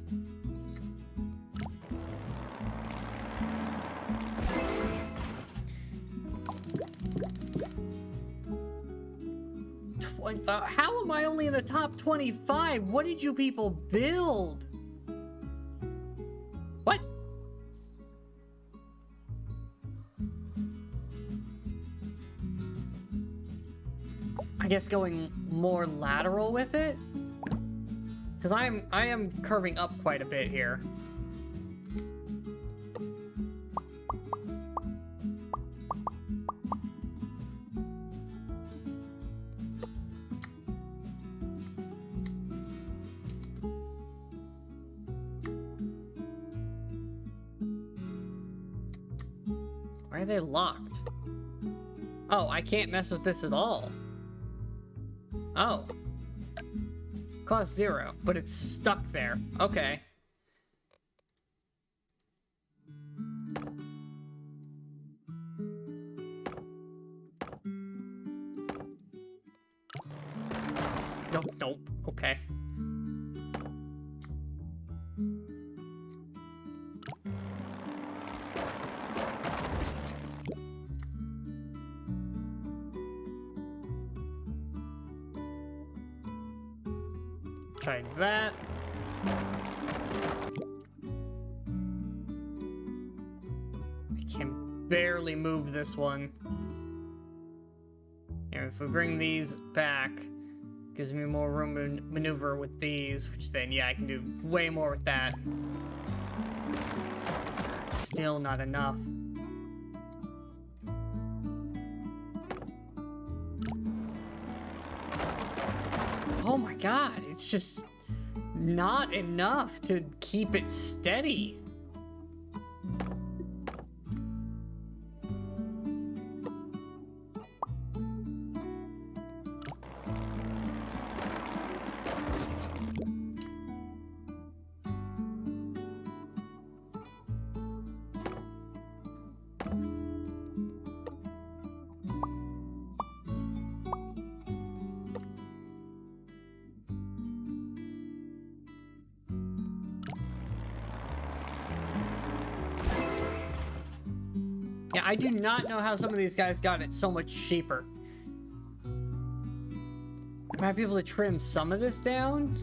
How am I only in the top 25? What did you people build? What? I guess going more lateral with it? Because I am curving up quite a bit here. Why are they locked? Oh, I can't mess with this at all. Oh. Cost 0, but it's stuck there. Okay. Nope, nope. Okay. Try that. I can barely move this one. And if we bring these back, gives me more room to maneuver with these, which then, yeah, I can do way more with that. Still not enough. Oh my god, it's just not enough to keep it steady. Yeah, I do not know how some of these guys got it so much cheaper. I might be able to trim some of this down.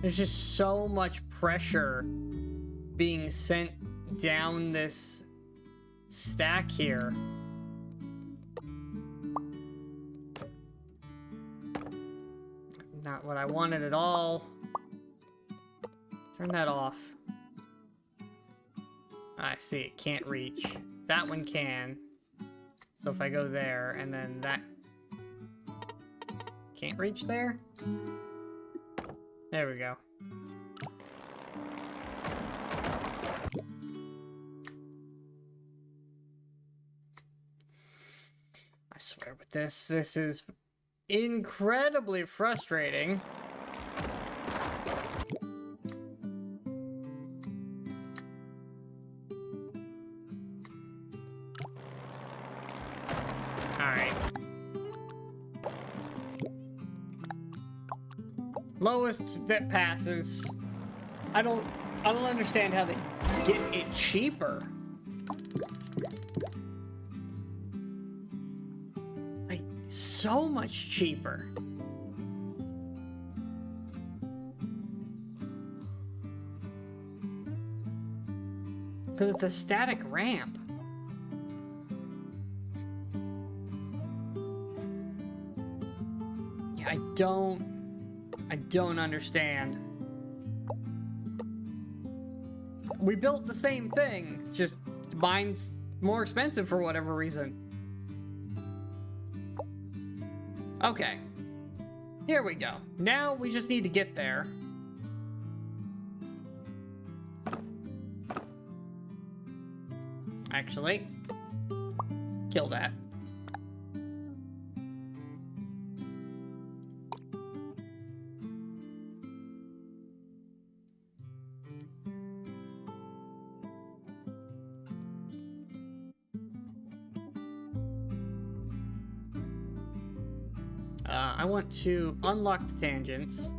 There's just so much pressure being sent down this stack here. Not what I wanted at all. Turn that off. I see, it can't reach. That one can. So if I go there, and then that... Can't reach there? There we go. I swear with this is incredibly frustrating. Lowest that passes. I don't understand how they get it cheaper. Like, so much cheaper. Because it's a static ramp. Yeah, I don't understand. We built the same thing, just mine's more expensive for whatever reason. Okay. Here we go. Now we just need to get there. Actually, kill that. I want to unlock the tangents.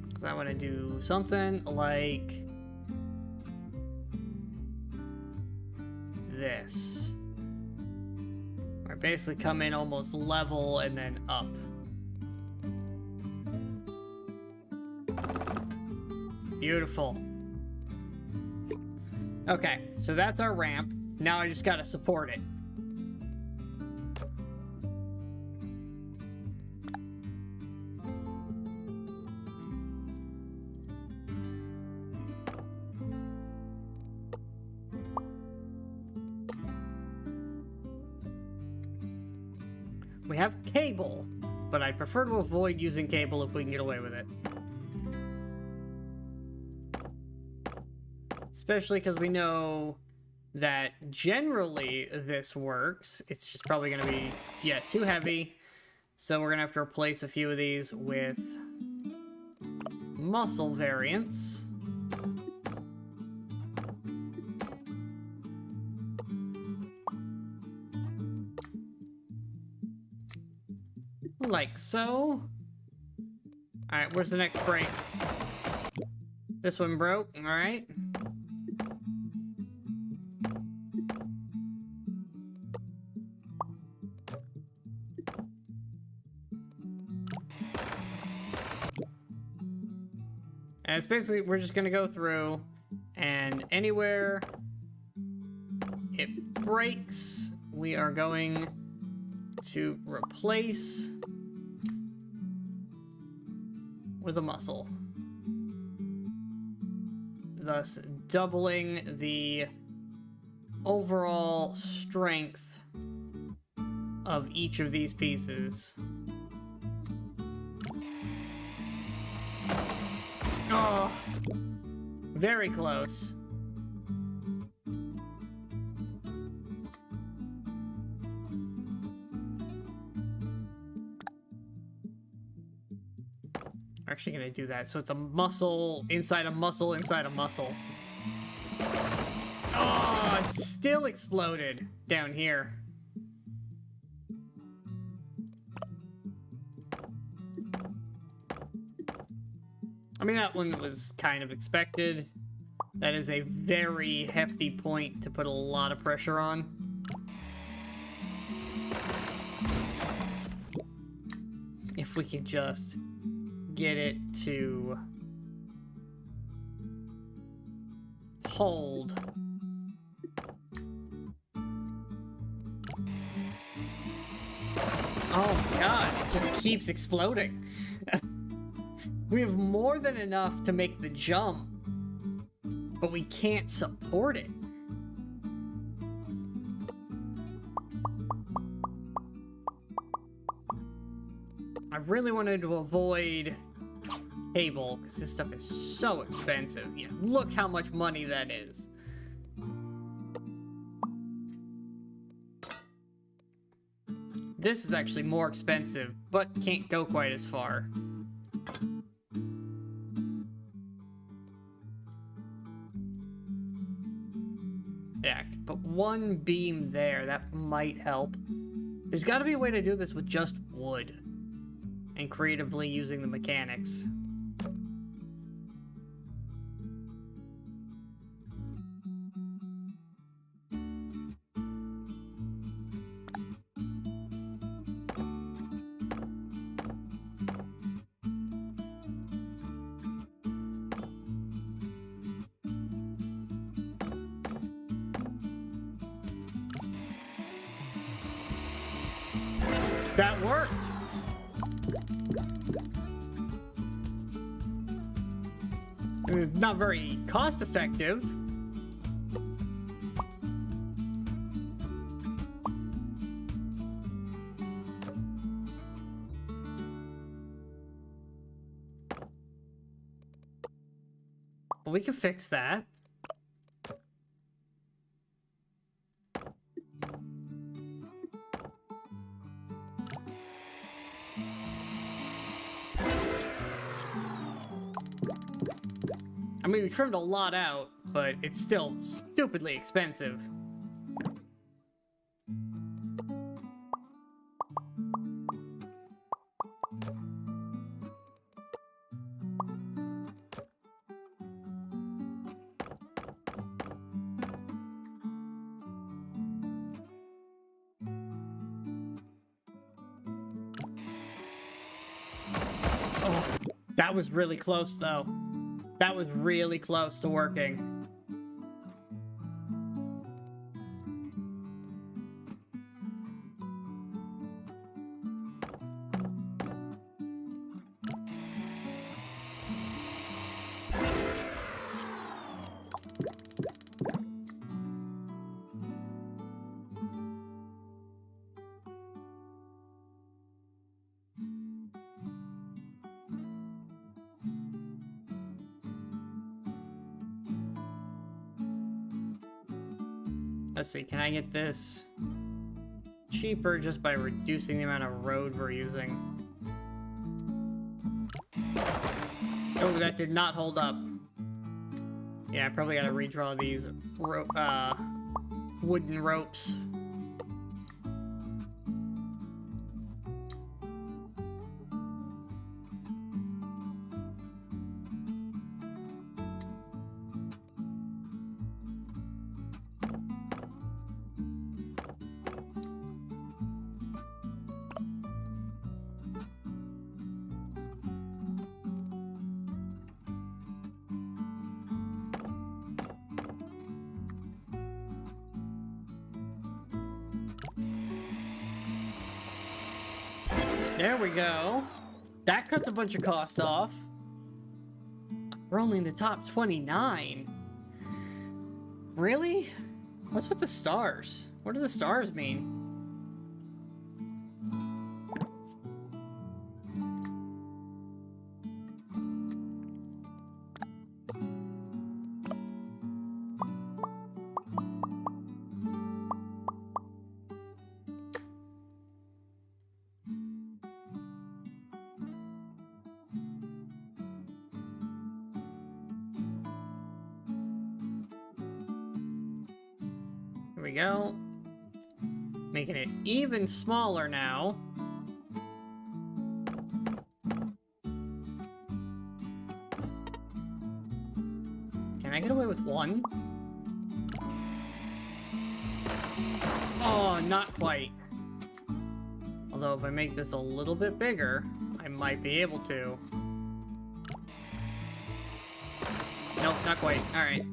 Because I want to do something like this. Where I basically come in almost level and then up. Beautiful. Okay, so that's our ramp. Now I just gotta support it. We have cable, but I prefer to avoid using cable if we can get away with it. Especially because we know that generally this works. It's just probably going to be, yeah, too heavy. So we're going to have to replace a few of these with muscle variants. Like so. Alright, where's the next break? This one broke, alright. And it's basically, we're just gonna go through, and anywhere it breaks, we are going to replace with a muscle, thus doubling the overall strength of each of these pieces. Oh, very close. We're actually gonna do that. So it's a muscle inside a muscle inside a muscle. Oh, it's still exploded down here. I mean, that one was kind of expected. That is a very hefty point to put a lot of pressure on. If we could just get it to hold. Oh my god, it just keeps exploding. We have more than enough to make the jump, but we can't support it. I really wanted to avoid cable, because this stuff is so expensive. Yeah, look how much money that is. This is actually more expensive, but can't go quite as far. Yeah, but one beam there, that might help. There's got to be a way to do this with just wood and creatively using the mechanics. That worked. It's not very cost effective. But we can fix that. I mean, we trimmed a lot out, but it's still stupidly expensive. Oh, that was really close, though. That was really close to working. Let's see, can I get this cheaper just by reducing the amount of road we're using? Oh, that did not hold up. Yeah, I probably gotta redraw these wooden ropes. There we go. That cuts a bunch of costs off. We're only in the top 29. Really? What's with the stars? What do the stars mean? Here we go. Making it even smaller now. Can I get away with one? Oh, not quite. Although if I make this a little bit bigger, I might be able to. Nope, not quite. Alright.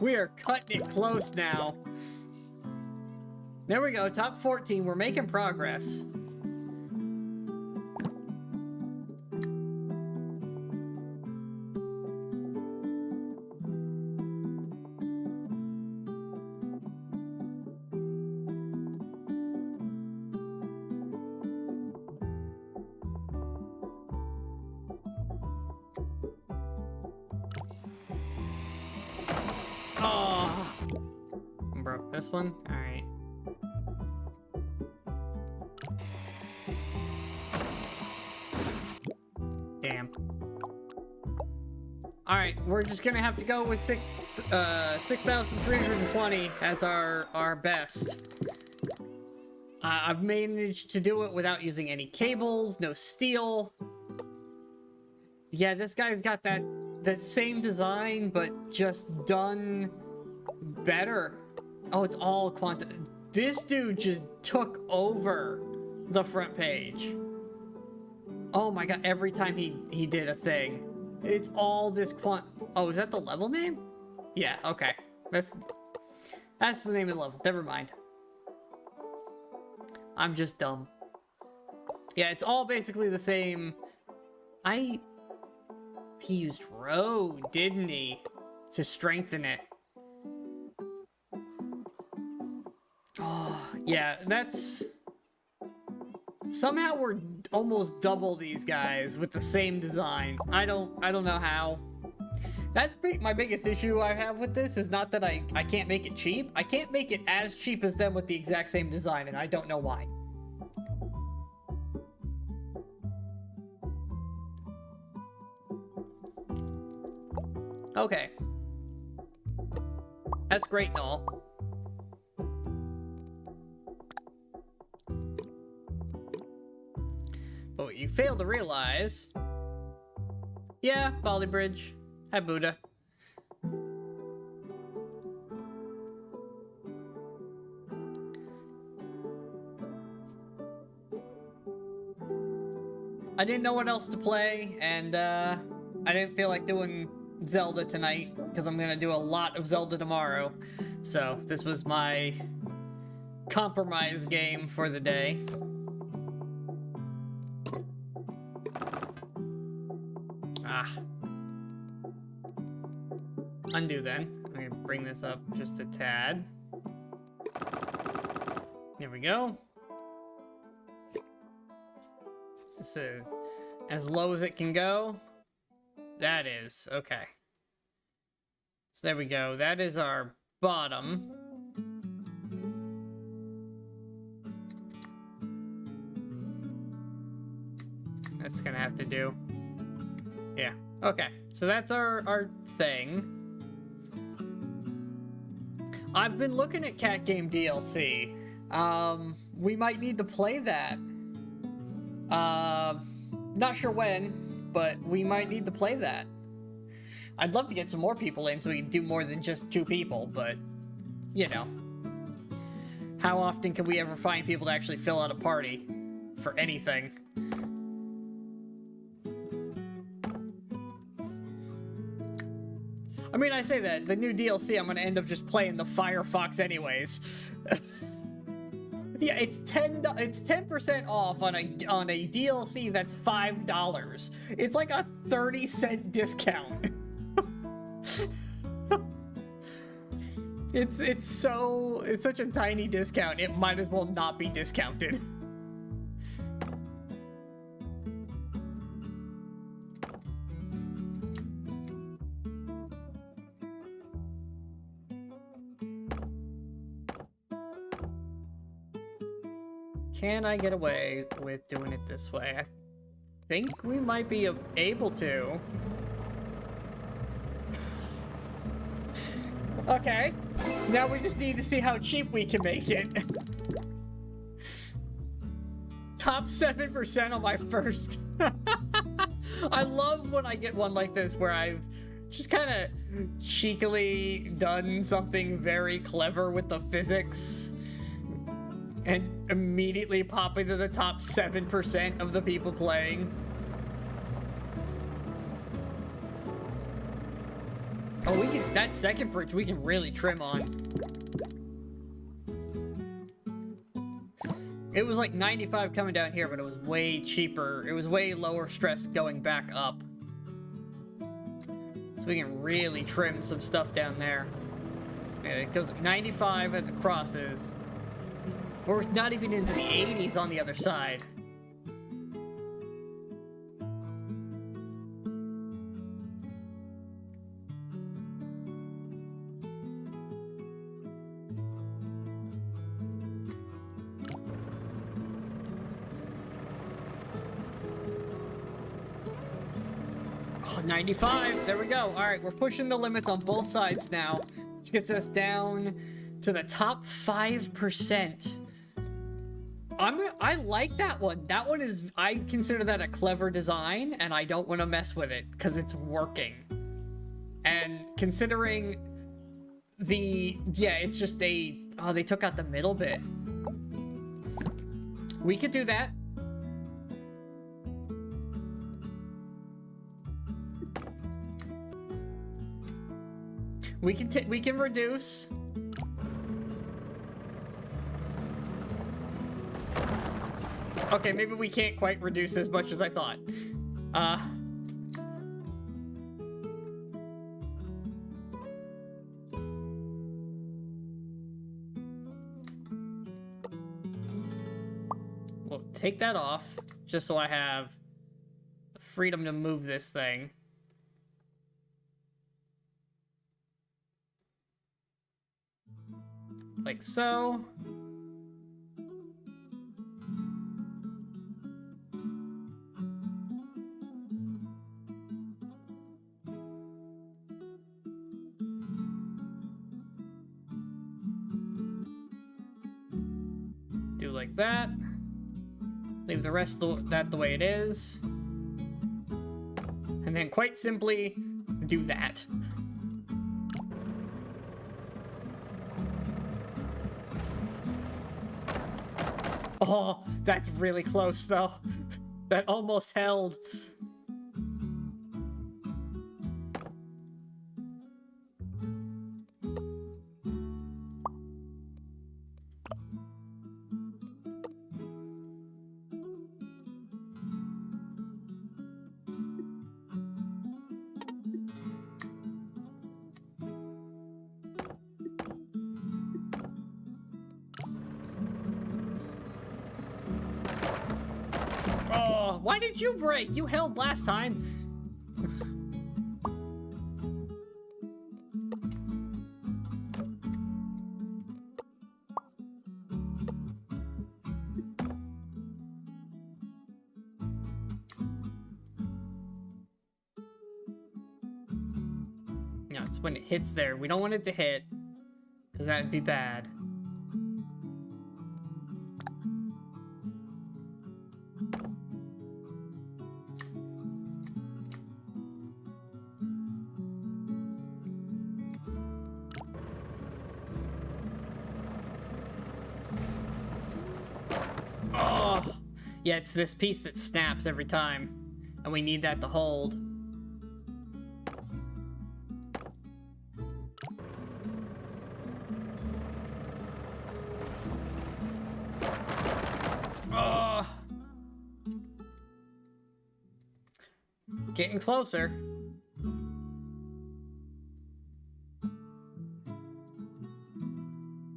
We are cutting it close now. There we go, top 14. We're making progress. Oh, broke this one. All right. Damn. All right, we're just gonna have to go with 6,320 as our best. I've managed to do it without using any cables, no steel. Yeah, this guy's got that same design, but just done better. Oh, it's all quantum. This dude just took over the front page. Oh my god, every time he did a thing, it's all this Oh, is that the level name? Yeah, okay. That's the name of the level. Never mind. I'm just dumb. Yeah, it's all basically the same. He used road, didn't he? To strengthen it. Oh, yeah, that's... Somehow we're almost double these guys with the same design. I don't know how. That's my biggest issue I have with this, is not that I can't make it cheap. I can't make it as cheap as them with the exact same design, and I don't know why. Okay. That's great and all. But what you fail to realize... Yeah, Bali Bridge. Hi, Buddha. I didn't know what else to play, and I didn't feel like doing Zelda tonight, because I'm gonna do a lot of Zelda tomorrow. So this was my compromise game for the day. Undo then. I'm gonna bring this up just a tad. There we go. This is as low as it can go. That is, okay. So there we go. That is our bottom. That's gonna have to do. Yeah, okay. So that's our thing. I've been looking at Cat Game DLC. We might need to play that. Not sure when, but we might need to play that. I'd love to get some more people in so we can do more than just 2 people, but, you know. How often can we ever find people to actually fill out a party for anything? I mean, I say that, the new DLC, I'm gonna end up just playing the Firefox anyways. Yeah, it's 10% off on a DLC that's $5. It's like a 30-cent discount. It's such a tiny discount, it might as well not be discounted. Can I get away with doing it this way? I think we might be able to. Okay. Now we just need to see how cheap we can make it. Top 7% on my first. I love when I get one like this where I've just kind of cheekily done something very clever with the physics and immediately pop into the top 7% of the people playing. Oh, we can, that second bridge we can really trim on. It was like 95 coming down here, but it was way cheaper. It was way lower stress going back up. So we can really trim some stuff down there. Yeah, it goes 95 as it crosses. We're not even into the 80s on the other side. Oh, 95, there we go. All right, we're pushing the limits on both sides now, which gets us down to the top 5%. I like that one. That one is, I consider that a clever design, and I don't want to mess with it because it's working. And considering yeah, it's just they took out the middle bit. We could do that. We can reduce. Okay, maybe we can't quite reduce as much as I thought. We'll take that off, just so I have freedom to move this thing. Like so. Do like that. Leave the rest of that the way it is. And then quite simply, do that. Oh, that's really close, though. That almost held. Why did you break? You held last time. No, it's when it hits there. We don't want it to hit, because that would be bad. Yeah, it's this piece that snaps every time, and we need that to hold. Oh! Getting closer.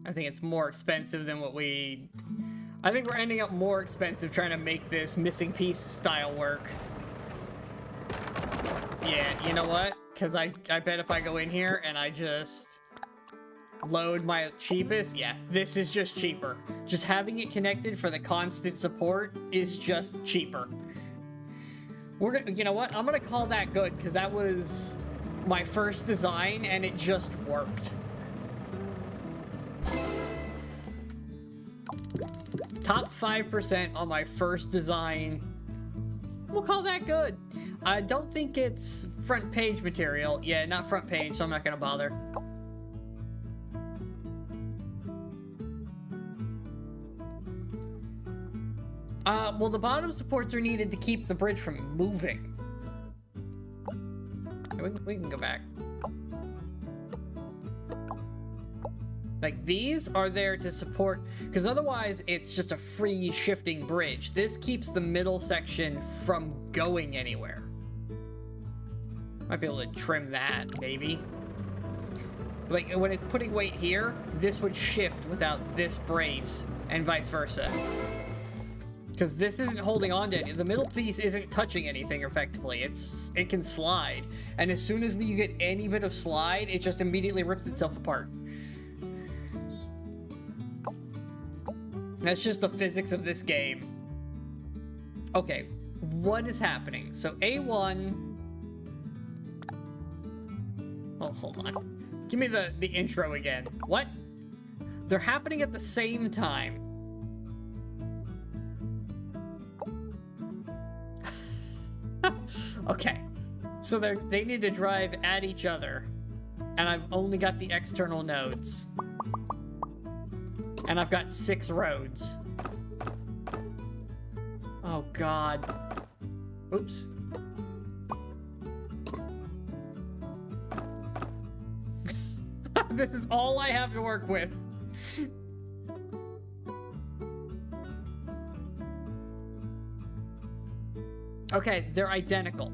I think it's more expensive than what we... I think we're ending up more expensive trying to make this missing piece style work. Yeah, you know what? Because I bet if I go in here and I just load my cheapest, yeah, this is just cheaper. Just having it connected for the constant support is just cheaper. We're gonna, you know what? I'm gonna call that good, because that was my first design and it just worked. Top 5% on my first design. We'll call that good. I don't think it's front page material. Yeah, not front page, so I'm not gonna bother. Well, the bottom supports are needed to keep the bridge from moving. We can go back. Like, these are there to support, because otherwise it's just a free shifting bridge. This keeps the middle section from going anywhere. Might be able to trim that, maybe. Like, when it's putting weight here, this would shift without this brace, and vice versa. Because this isn't holding on to it. The middle piece isn't touching anything effectively. It can slide. And as soon as we get any bit of slide, it just immediately rips itself apart. That's just the physics of this game. Okay, what is happening? So A1... Oh, hold on. Give me the intro again. What? They're happening at the same time. Okay. So they need to drive at each other. And I've only got the external nodes. And I've got 6 roads. Oh, God. Oops. This is all I have to work with. Okay, they're identical.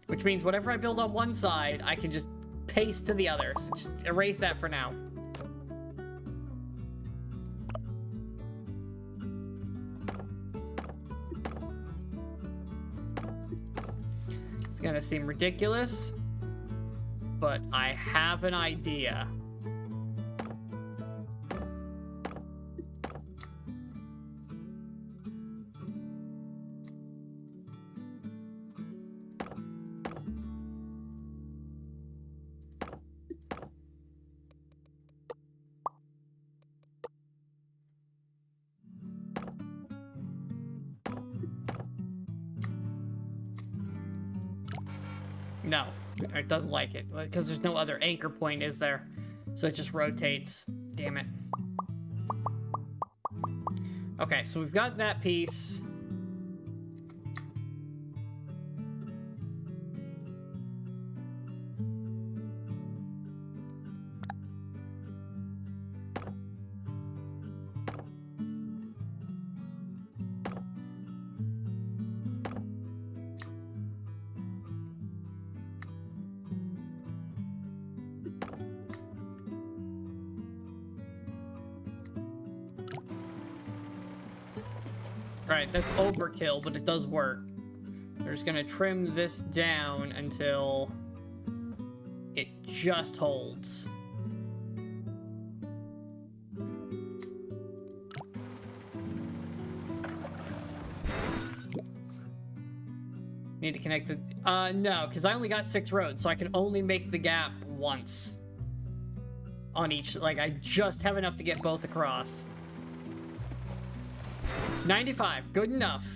Which means whatever I build on one side, I can just paste to the other. So just erase that for now. It's gonna seem ridiculous, but I have an idea. No, it doesn't like it, because there's no other anchor point, is there? So it just rotates. Damn it. Okay, so we've got that piece. Right, that's overkill, but it does work. We're just gonna trim this down until it just holds. Need to connect it. No, because I only got 6 roads, so I can only make the gap once on each. Like, I just have enough to get both across. 95, good enough.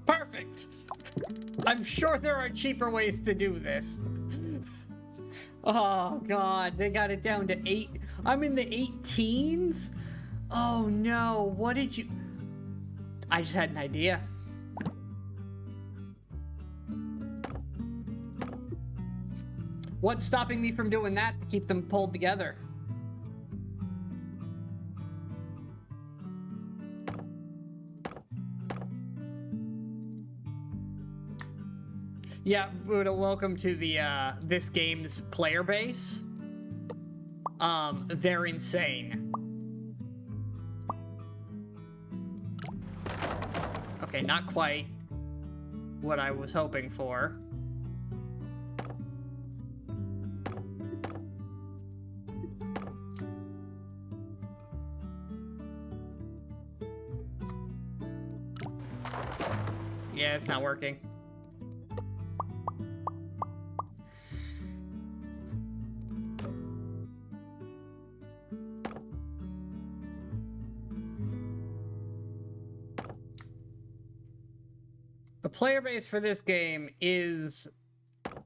Perfect. I'm sure there are cheaper ways to do this. Oh god, they got it down to 8. I'm in the 18s? Oh no, what did you... I just had an idea. What's stopping me from doing that to keep them pulled together? Yeah, Buddha, welcome to the, this game's player base. They're insane. Okay, not quite what I was hoping for. Yeah, it's not working. The player base for this game is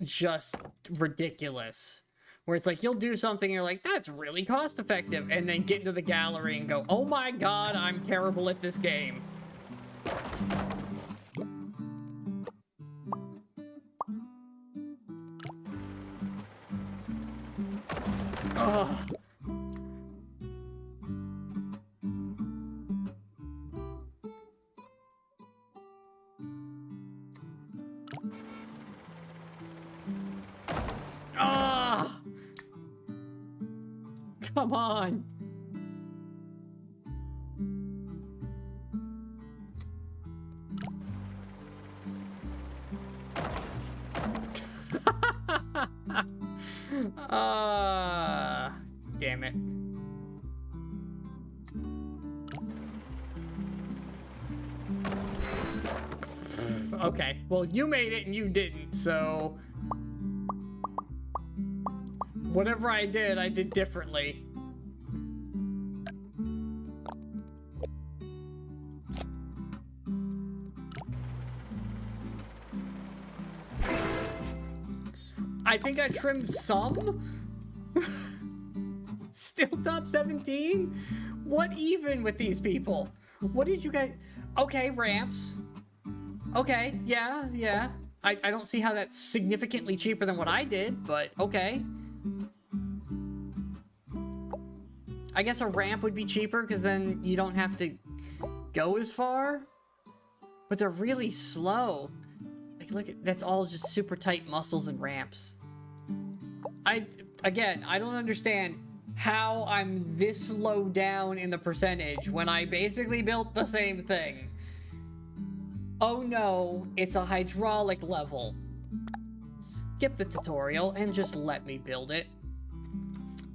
just ridiculous. Where it's like, you'll do something, and you're like, that's really cost effective, and then get into the gallery and go, oh my god, I'm terrible at this game. Oh. Ah. Come on. Damn it. Okay, well, you made it and you didn't, so... Whatever I did differently. I think I trimmed some. Still top 17? What even with these people? What did you guys... Okay, ramps. Okay, yeah. I don't see how that's significantly cheaper than what I did, but okay. I guess a ramp would be cheaper because then you don't have to go as far. But they're really slow. Like, look at... That's all just super tight muscles and ramps. Again, I don't understand how I'm this low down in the percentage when I basically built the same thing. Oh no, it's a hydraulic level. Skip the tutorial and just let me build it.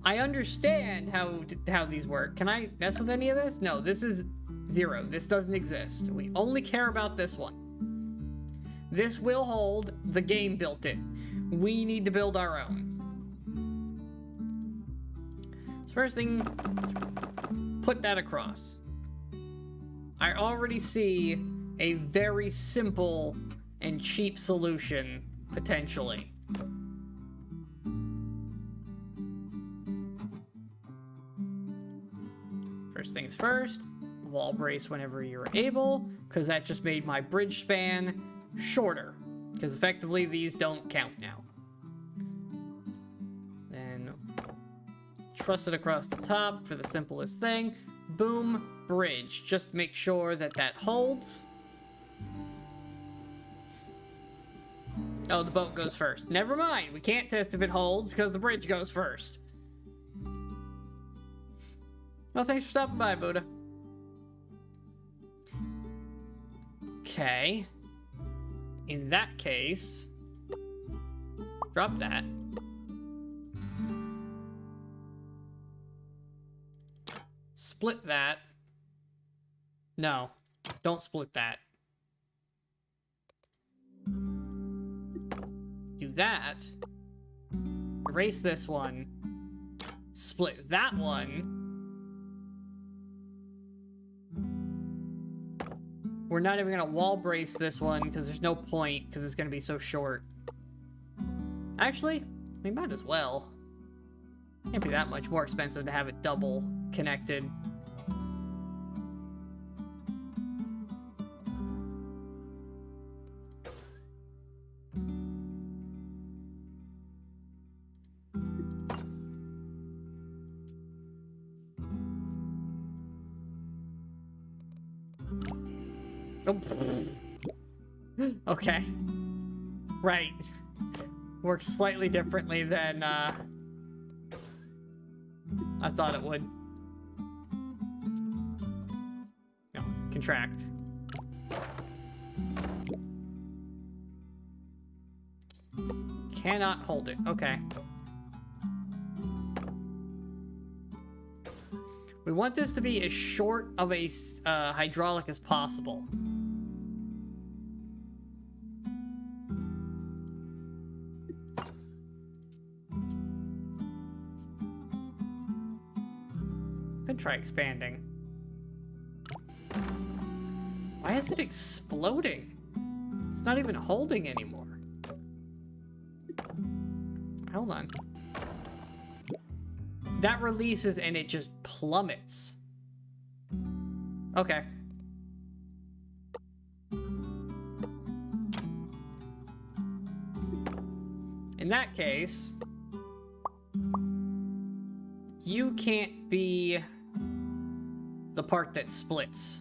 I understand how these work. Can I mess with any of this? No, this is 0. This doesn't exist. We only care about this one. This will hold. The game built it. We need to build our own. So first thing, put that across. I already see a very simple and cheap solution, potentially. First things first, wall brace whenever you're able, because that just made my bridge span shorter, because effectively these don't count now. Then truss it across the top for the simplest thing. Boom, bridge. Just make sure that that holds. Oh, the boat goes first. Never mind, we can't test if it holds because the bridge goes first. Well, thanks for stopping by, Buddha. Okay. In that case, drop that. Split that. No, don't split that. Do that. Erase this one. Split that one. We're not even gonna wall brace this one because there's no point because it's gonna be so short. Actually, we might as well. Can't be that much more expensive to have it double connected. Okay. Right. Works slightly differently than, I thought it would. No, contract. Cannot hold it. Okay. We want this to be as short of a hydraulic as possible. Could try expanding. Why is it exploding? It's not even holding anymore. Hold on. That releases and it just plummets. Okay. In that case, you can't be the part that splits.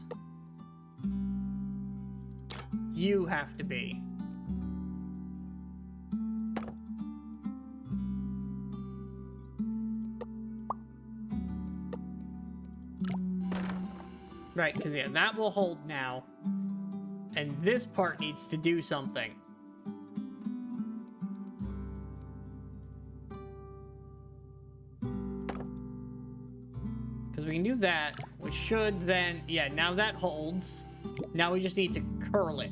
You have to be. Right, because yeah, that will hold now. And this part needs to do something. Because we can do that, which should then... Yeah, now that holds. Now we just need to curl it.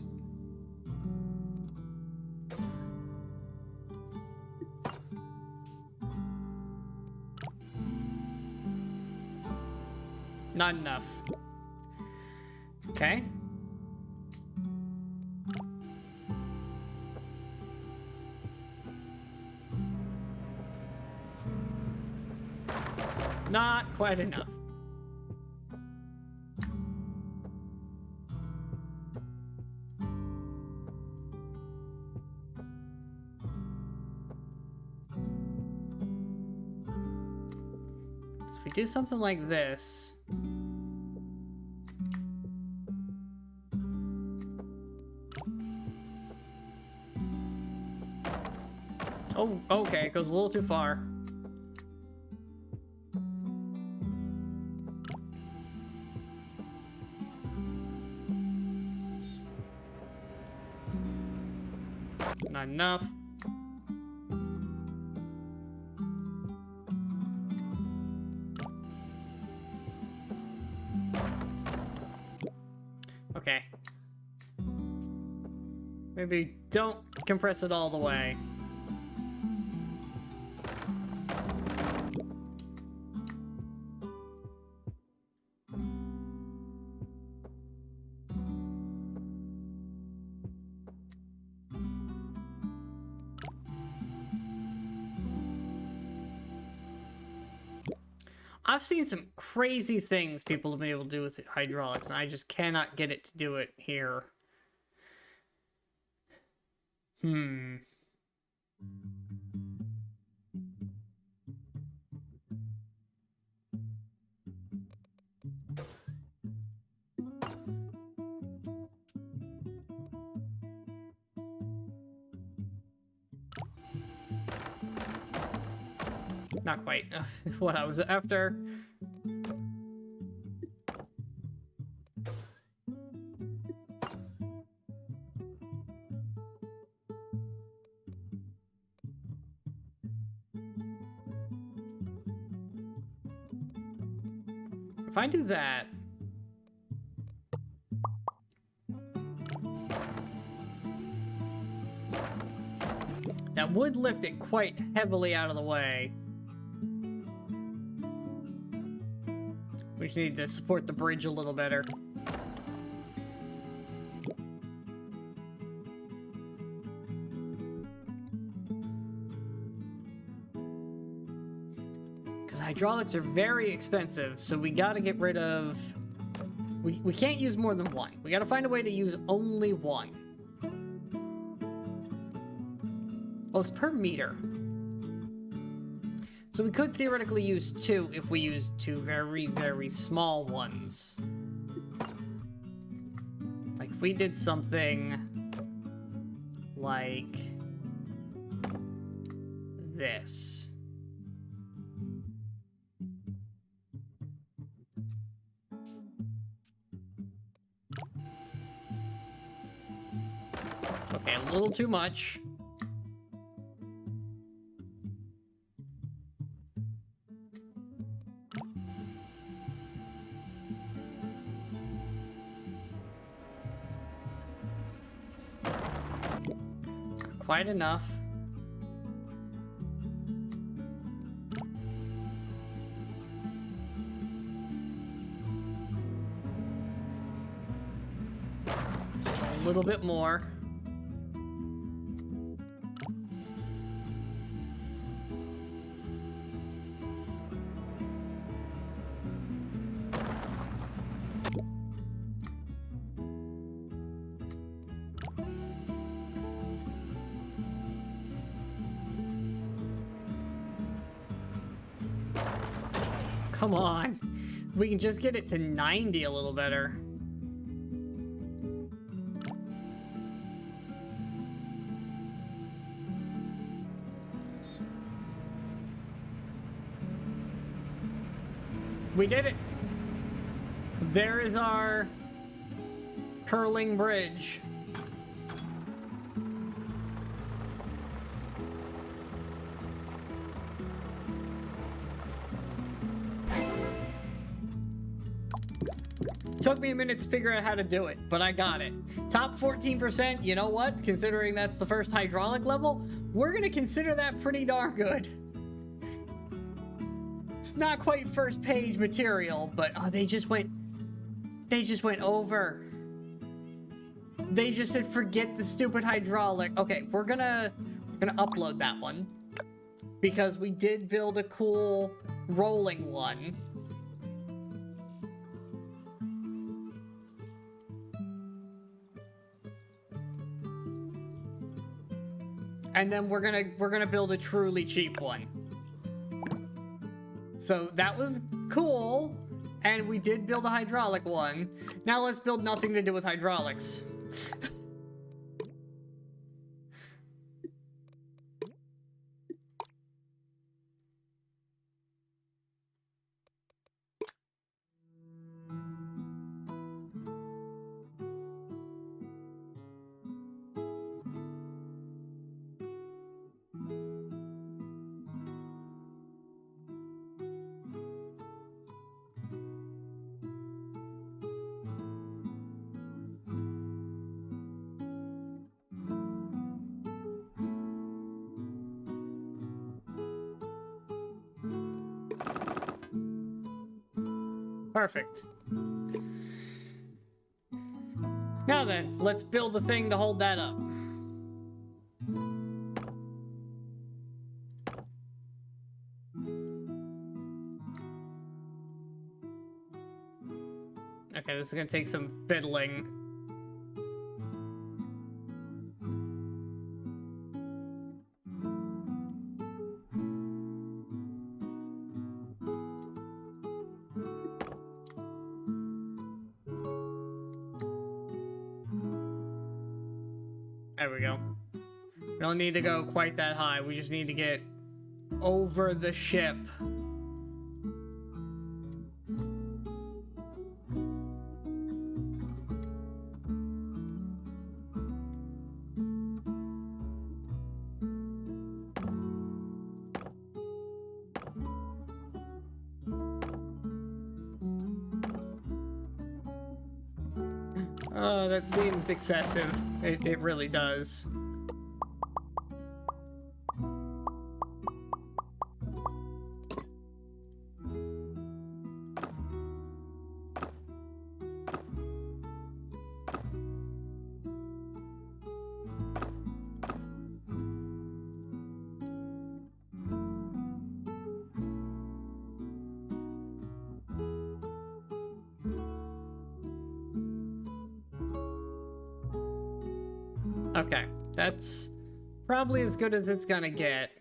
Not enough. Okay. Not quite enough. If we do something like this... Oh, okay, it goes a little too far. Not enough. Okay. Maybe don't compress it all the way. I've seen some crazy things people have been able to do with hydraulics, and I just cannot get it to do it here. Not quite what I was after. If I do that... that would lift it quite heavily out of the way. We just need to support the bridge a little better. Because hydraulics are very expensive, so we gotta get rid of... We can't use more than one. We gotta find a way to use only one. Well, it's per meter. So we could theoretically use two if we use two very, very small ones. Like if we did something like this. Okay, a little too much. Quite enough. Just a little bit more. Come on. We can just get it to 90 a little better. We did it. There is our curling bridge. Took me a minute to figure out how to do it, but I got it. Top 14%, you know what? Considering that's the first hydraulic level, we're gonna consider that pretty darn good. It's not quite first page material, but oh, they just went over. They just said forget the stupid hydraulic. Okay, we're gonna upload that one because we did build a cool rolling one. And then we're gonna build a truly cheap one. So that was cool. And we did build a hydraulic one. Now let's build nothing to do with hydraulics. Perfect. Now then, let's build a thing to hold that up. Okay, this is gonna take some fiddling. There we go. We don't need to go quite that high. We just need to get over the ship. Oh, that seems excessive. It really does. Okay, that's probably as good as it's gonna get.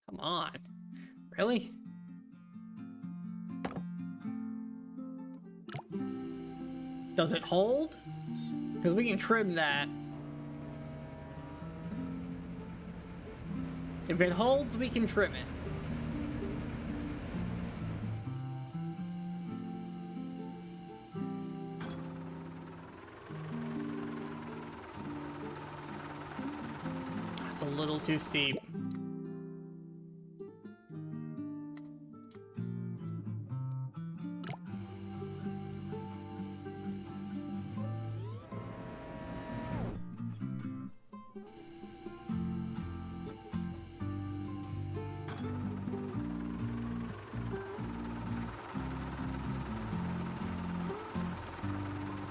Come on. Really? Does it hold? Because we can trim that. If it holds, we can trim it. It's a little too steep.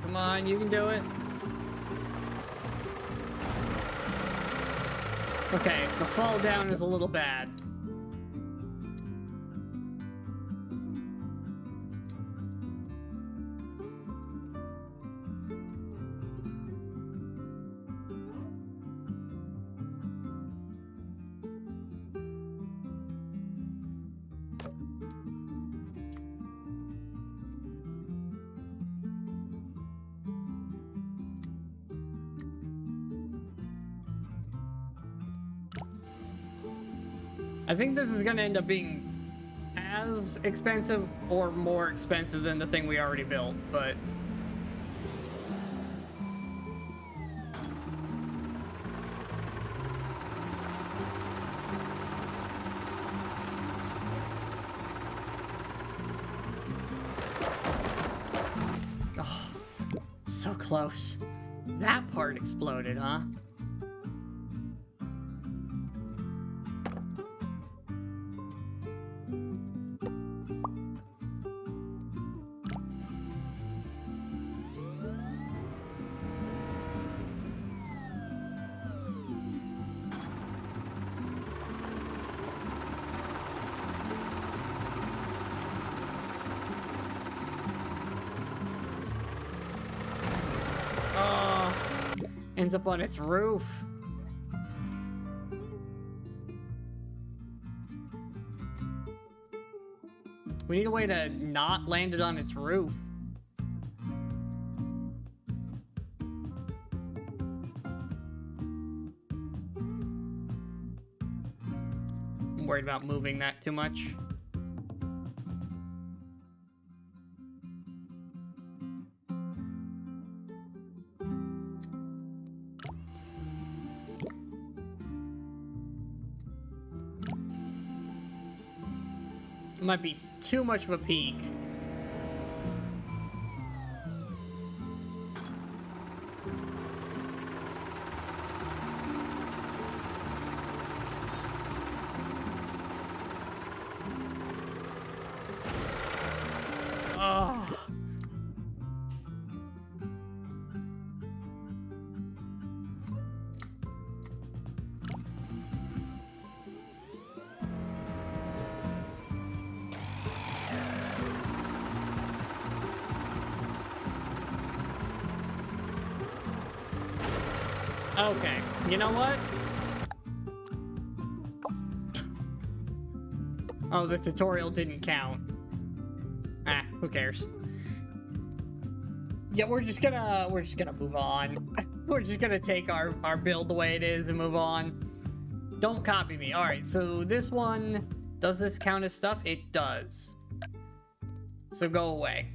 Come on, you can do it. Okay, the fall down is a little bad. I think this is gonna end up being as expensive or more expensive than the thing we already built, but... Oh, so close. That part exploded, huh? Ends up on its roof. We need a way to not land it on its roof. I'm worried about moving that too much. It might be too much of a peak. Oh. Okay, you know what? Oh, the tutorial didn't count. Ah, who cares? Yeah, we're just gonna move on. We're just gonna take our build the way it is and move on. Don't copy me. Alright, so this one, does this count as stuff? It does. So go away.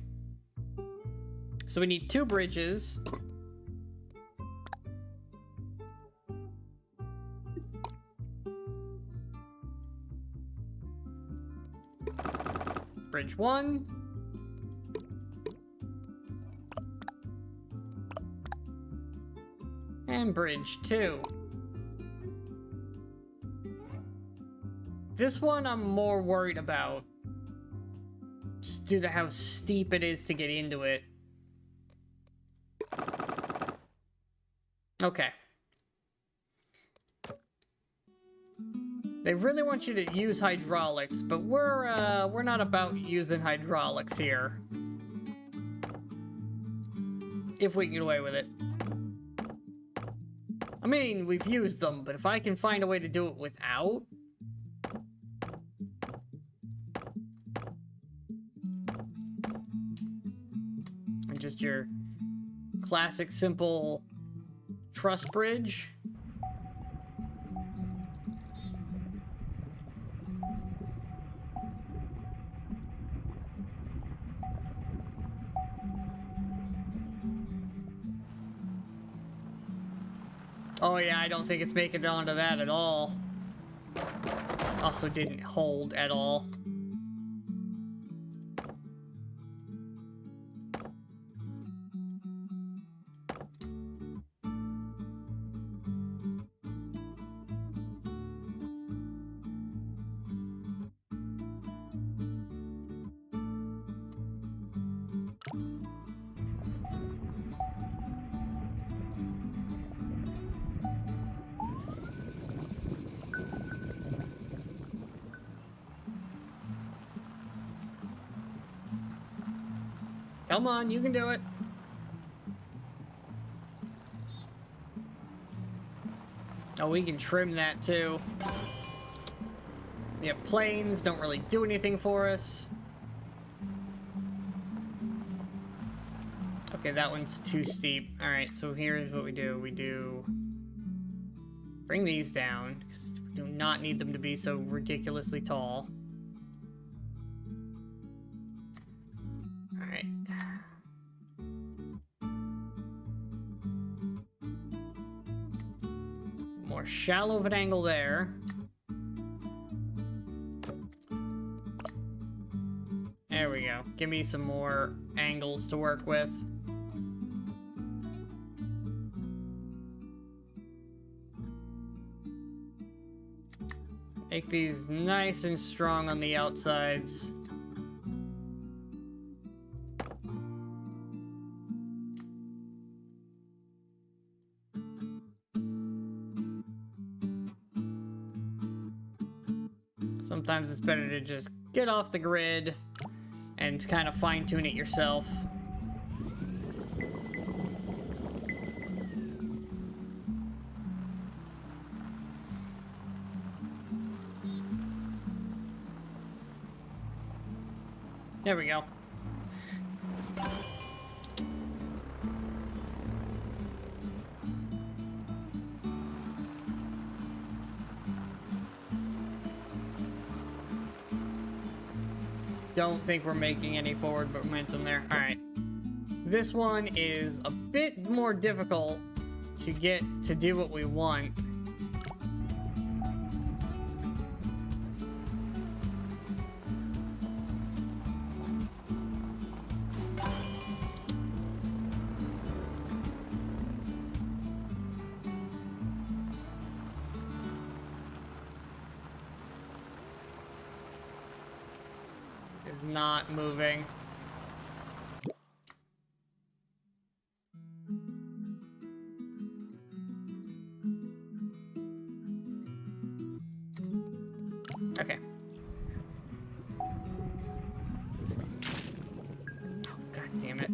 So we need 2 bridges. Bridge 1. And bridge 2. This one I'm more worried about. Just due to how steep it is to get into it. Okay. They really want you to use hydraulics, but we're not about using hydraulics here. If we can get away with it. I mean, we've used them, but if I can find a way to do it without... And just your classic, simple truss bridge. Oh yeah, I don't think it's making it onto that at all. Also didn't hold at all. Come on, you can do it. Oh, we can trim that too. Yeah, planes don't really do anything for us. Okay, that one's too steep. Alright, so here's what we do. We do... bring these down, because we do not need them to be so ridiculously tall. Alright. More shallow of an angle there. There we go. Give me some more angles to work with. Make these nice and strong on the outsides. Sometimes it's better to just get off the grid and kind of fine-tune it yourself. There we go. Don't think we're making any forward momentum there. Alright. This one is a bit more difficult to get to do what we want. Is not moving. Okay. Oh, god damn it.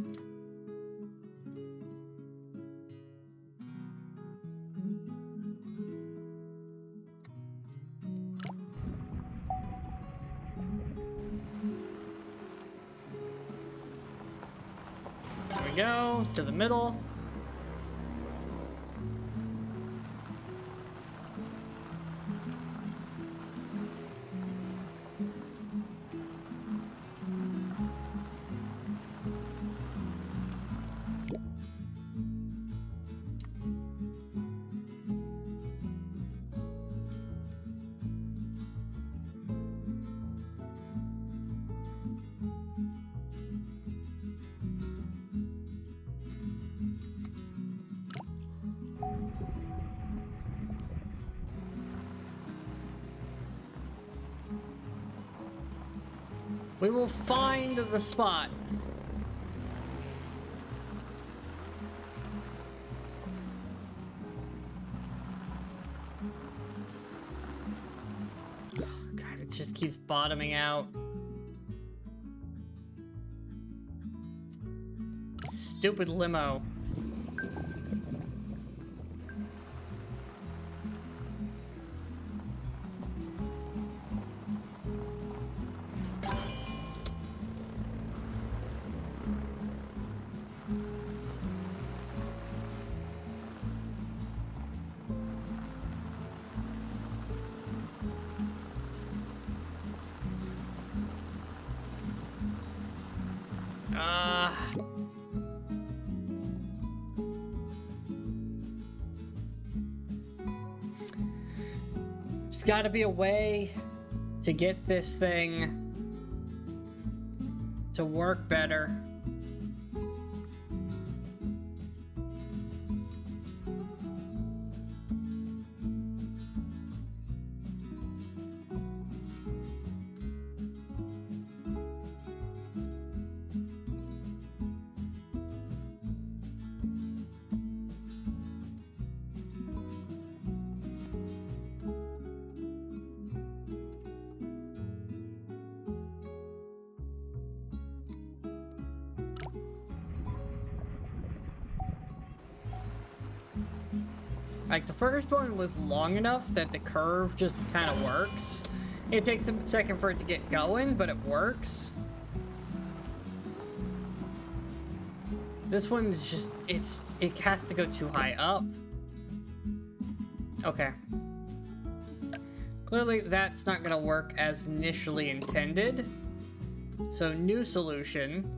There we go, to the middle. We will find the spot. Oh, God, it just keeps bottoming out. Stupid limo. There's gotta be a way to get this thing to work better. Like, the first one was long enough that the curve just kind of works. It takes a second for it to get going, but it works. This one's just, it has to go too high up. Okay. Clearly, that's not gonna work as initially intended. So, new solution.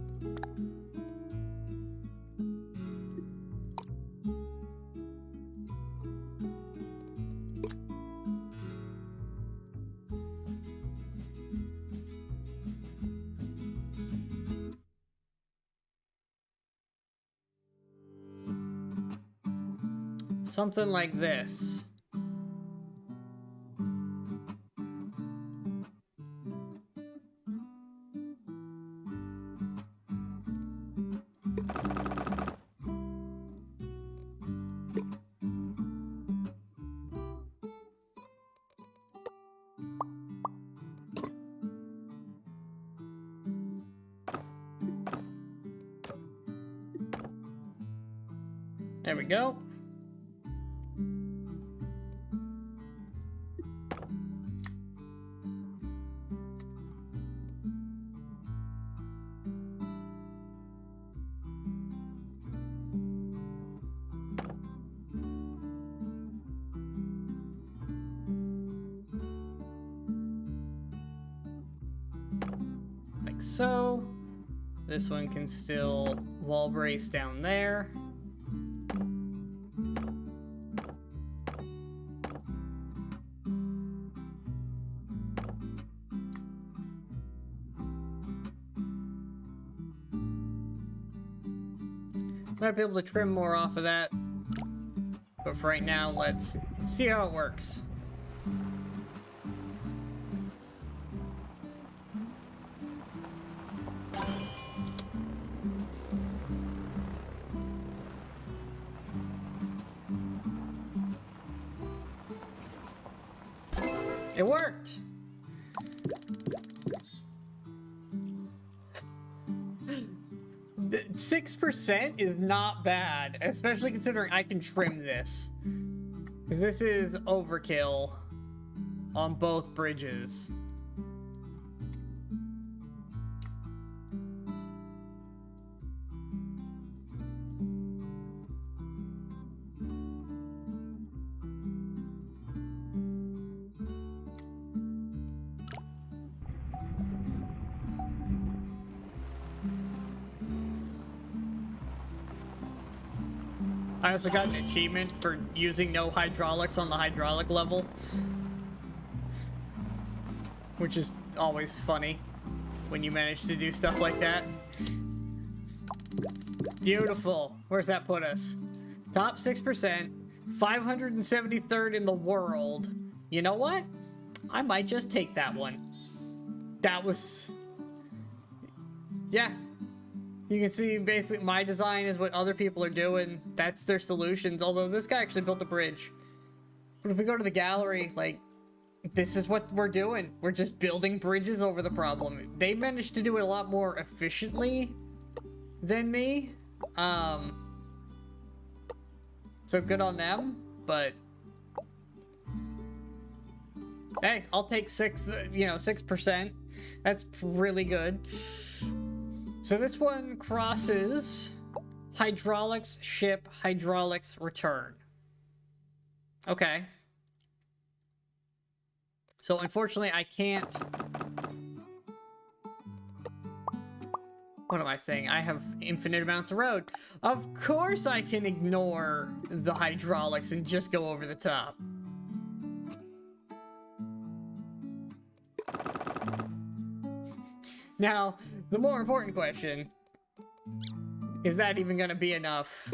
Something like this. There we go. so. This one can still wall brace down there. Might be able to trim more off of that. But for right now, let's see how it works. It worked! 6% is not bad, especially considering I can trim this. Because this is overkill on both bridges. I also got an achievement for using no hydraulics on the hydraulic level, which is always funny when you manage to do stuff like that. Beautiful. Where's that put us? Top 6%, 573rd in the world. You know what? I might just take that one. That was... yeah. You can see basically my design is what other people are doing. That's their solutions. Although this guy actually built a bridge. But if we go to the gallery, like, this is what we're doing. We're just building bridges over the problem. They managed to do it a lot more efficiently than me. So good on them, but hey, I'll take 6%. That's really good. So this one crosses hydraulics, ship, hydraulics, return. Okay. So unfortunately I can't... what am I saying? I have infinite amounts of road. Of course I can ignore the hydraulics and just go over the top. Now, the more important question, is that even gonna be enough?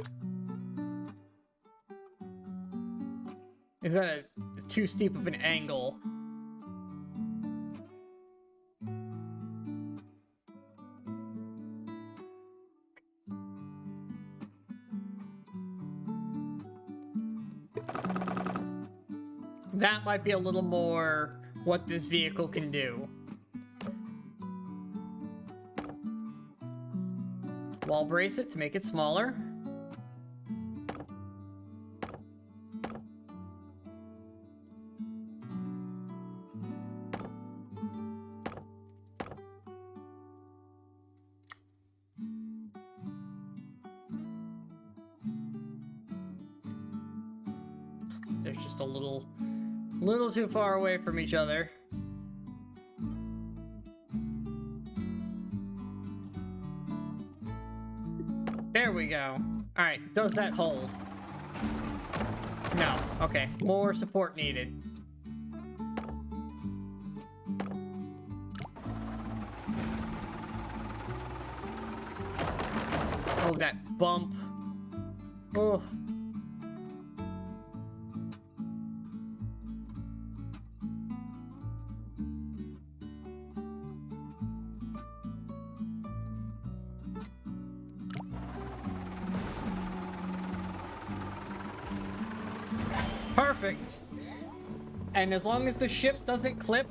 Is that too steep of an angle? That might be a little more what this vehicle can do. Wall brace it to make it smaller. They're just a little too far away from each other. There we go. Alright, does that hold? No. Okay, more support needed. Oh, that bump. Oh. Perfect. And as long as the ship doesn't clip.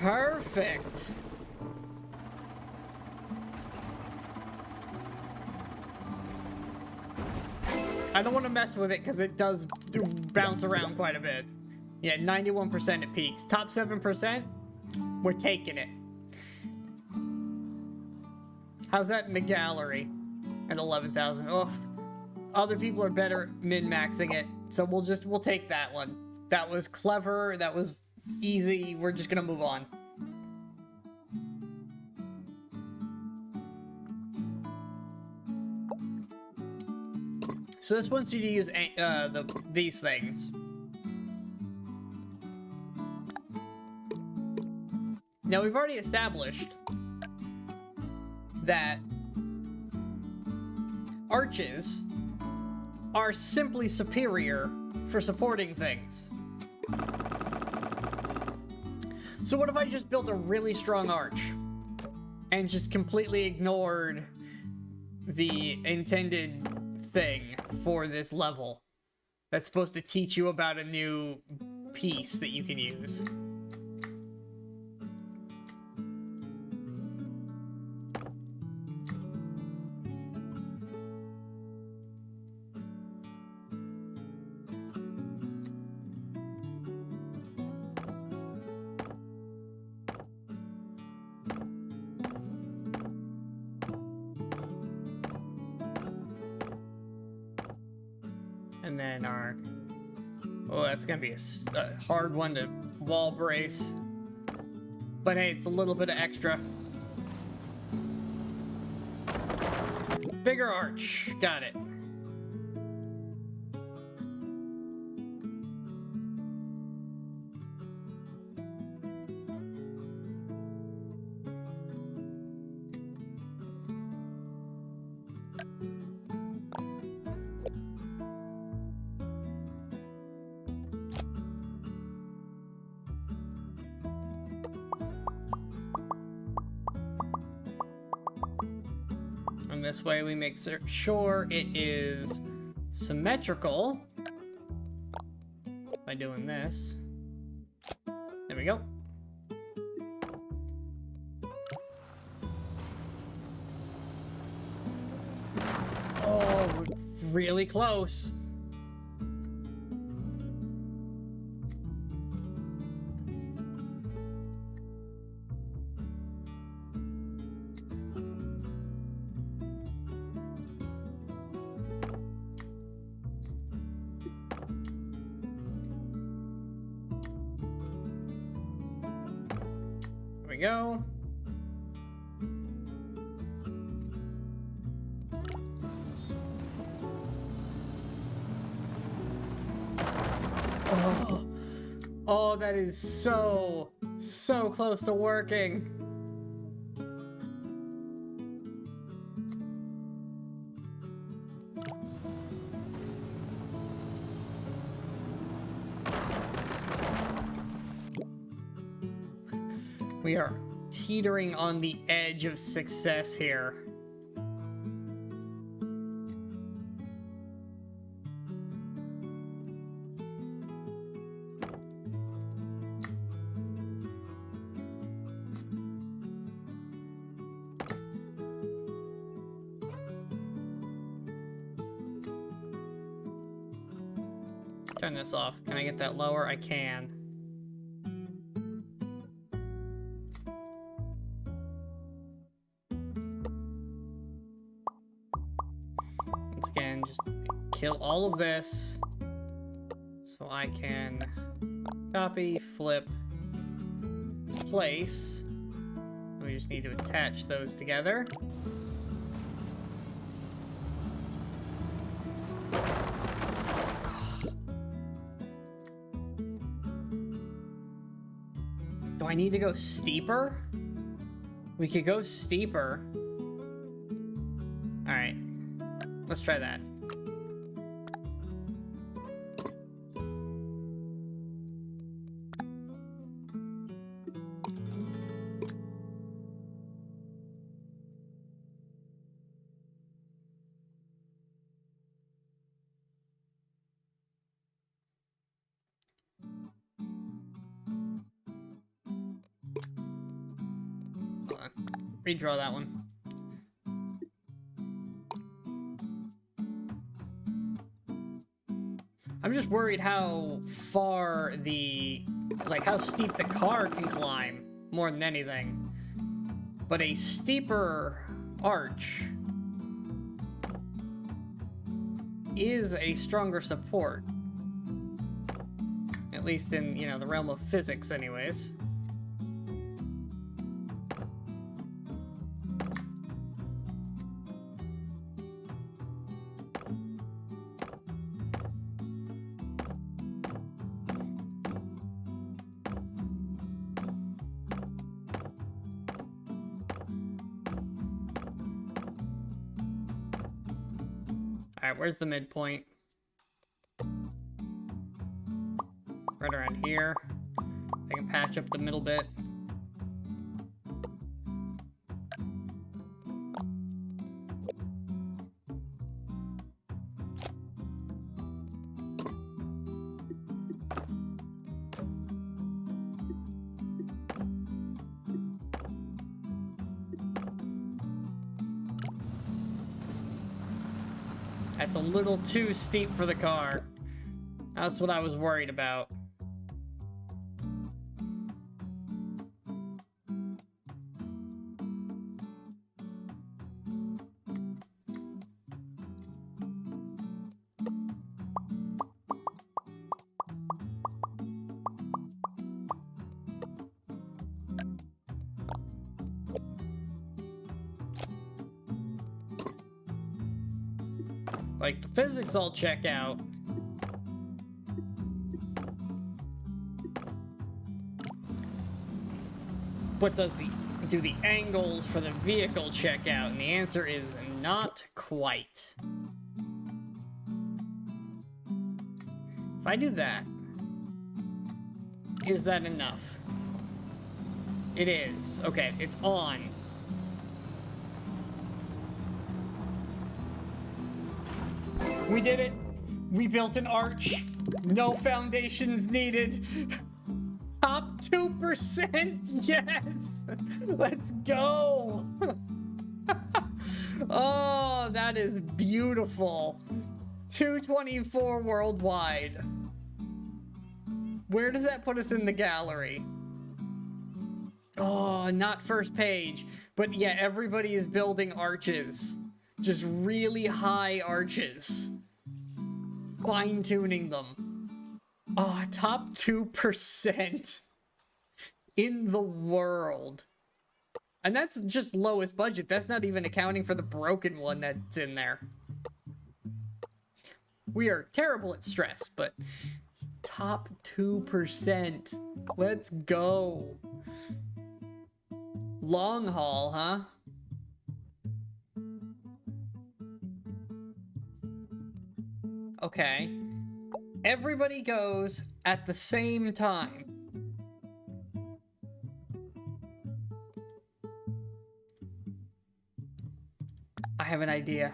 Perfect. I don't want to mess with it because it does bounce around quite a bit. Yeah, 91% it peaks. Top 7%, we're taking it. How's that in the gallery? At 11,000. Oh, other people are better at min-maxing it, so we'll take that one. That was clever. That was easy. We're just gonna move on. So this wants you to use these things. Now we've already established that arches are simply superior for supporting things. So what if I just built a really strong arch and just completely ignored the intended thing for this level that's supposed to teach you about a new piece that you can use? And then our... Oh, that's gonna be a hard one to wall brace. But hey, it's a little bit of extra. Bigger arch. Got it. And this way we make sure it is symmetrical by doing this. There we go. Oh, we're really close. We go. Oh, that is so close to working. We are teetering on the edge of success here. Turn this off. Can I get that lower? I can. Once again, just kill all of this so I can copy, flip, place. We just need to attach those together. Do I need to go steeper? We could go steeper. All right, let's try that. Hold on. Redraw that one. I'm just worried how far how steep the car can climb, more than anything. But a steeper arch is a stronger support. At least in, you know, the realm of physics anyways. Alright, where's the midpoint? Right around here. I can patch up the middle bit. That's a little too steep for the car. That's what I was worried about. Like, the physics all check out. But do the angles for the vehicle check out? And the answer is not quite. If I do that, is that enough? It is. Okay, it's on. We did it! We built an arch! No foundations needed! Top 2%! Yes! Let's go! Oh, that is beautiful. 224 worldwide. Where does that put us in the gallery? Oh, not first page. But yeah, everybody is building arches. Just really high arches. Fine-tuning them. Oh, top 2% in the world. And that's just lowest budget. That's not even accounting for the broken one that's in there. We are terrible at stress, but top 2%. Let's go. Long haul, huh? Okay. Everybody goes at the same time. I have an idea.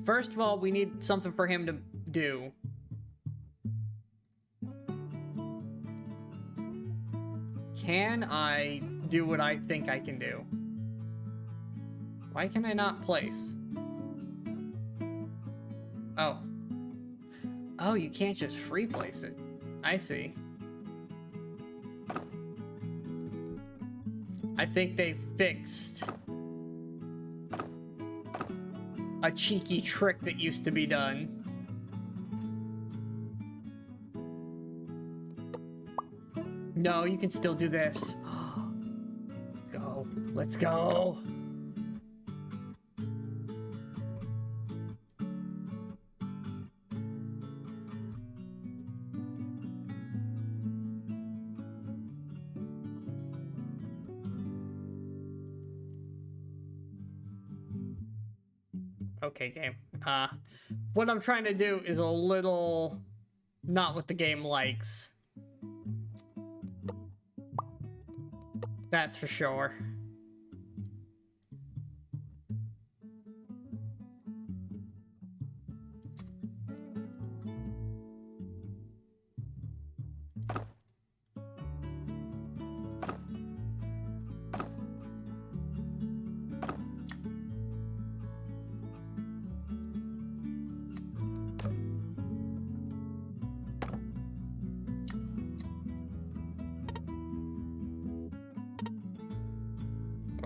First of all, we need something for him to do. Can I do what I think I can do? Why can I not place? Oh. Oh, you can't just free place it. I see. I think they fixed a cheeky trick that used to be done. No, you can still do this. Let's go. Let's go. Okay, game. What I'm trying to do is a little not what the game likes. That's for sure.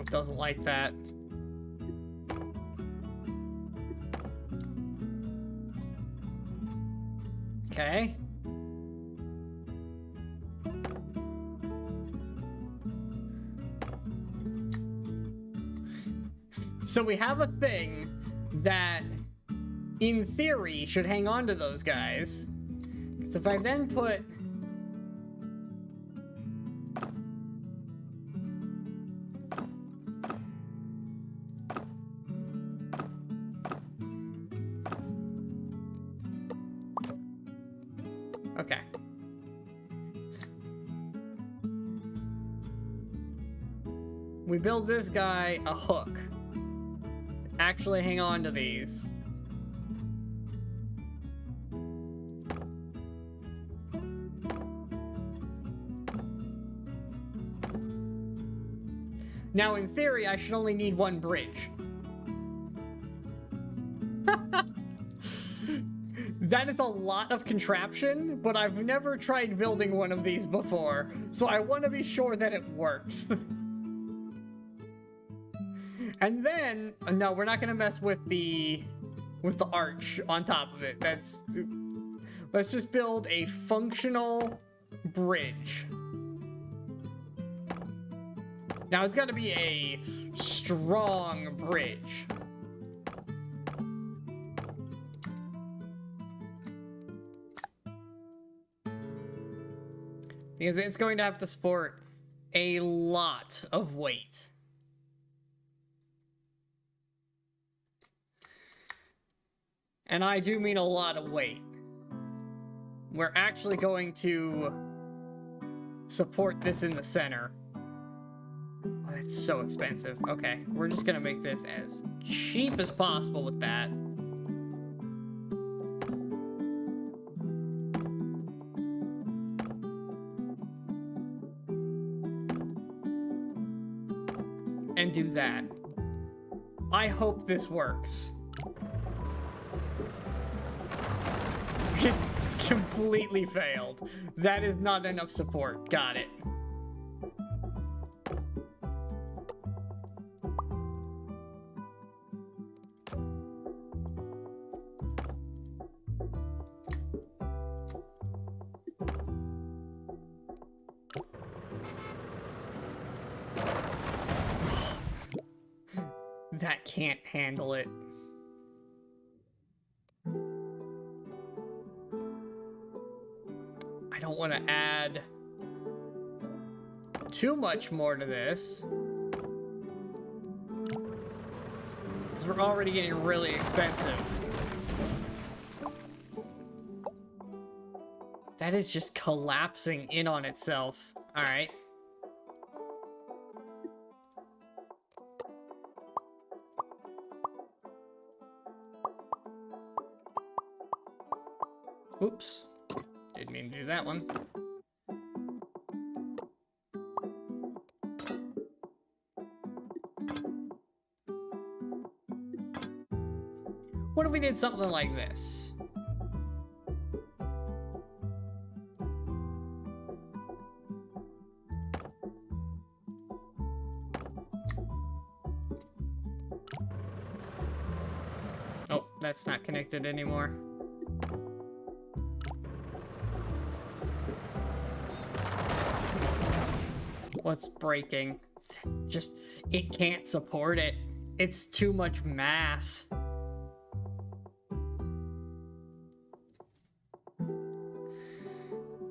Doesn't like that. Okay. So we have a thing that, in theory, should hang on to those guys. Because if I then put... Okay. We build this guy a hook. Actually hang on to these. Now, in theory, I should only need one bridge. That is a lot of contraption, but I've never tried building one of these before, so I want to be sure that it works. And then, no, we're not gonna mess with the arch on top of it. Let's just build a functional bridge. Now it's gotta be a strong bridge. Because it's going to have to support a lot of weight. And I do mean a lot of weight. We're actually going to support this in the center. Oh, that's so expensive. Okay, we're just gonna make this as cheap as possible with that. And do that. I hope this works. Completely failed. That is not enough support. Got it. That can't handle it. I don't want to add too much more to this, because we're already getting really expensive. That is just collapsing in on itself. All right. Oops. Didn't mean to do that one. What if we did something like this? Oh, that's not connected anymore. What's breaking? Just, it can't support it. It's too much mass.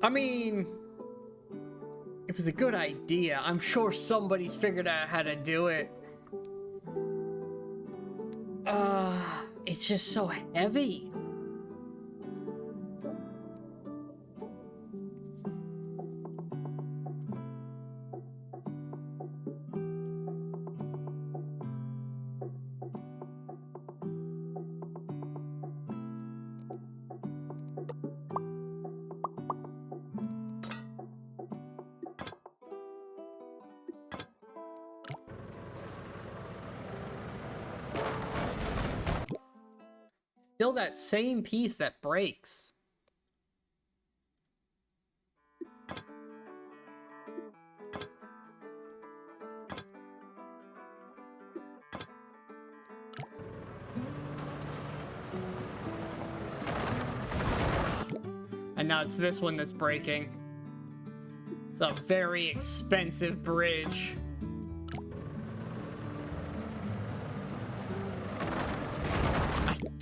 I mean, it was a good idea. I'm sure somebody's figured out how to do it. It's just so heavy. Still that same piece that breaks. now it's this one that's breaking. It's a very expensive bridge.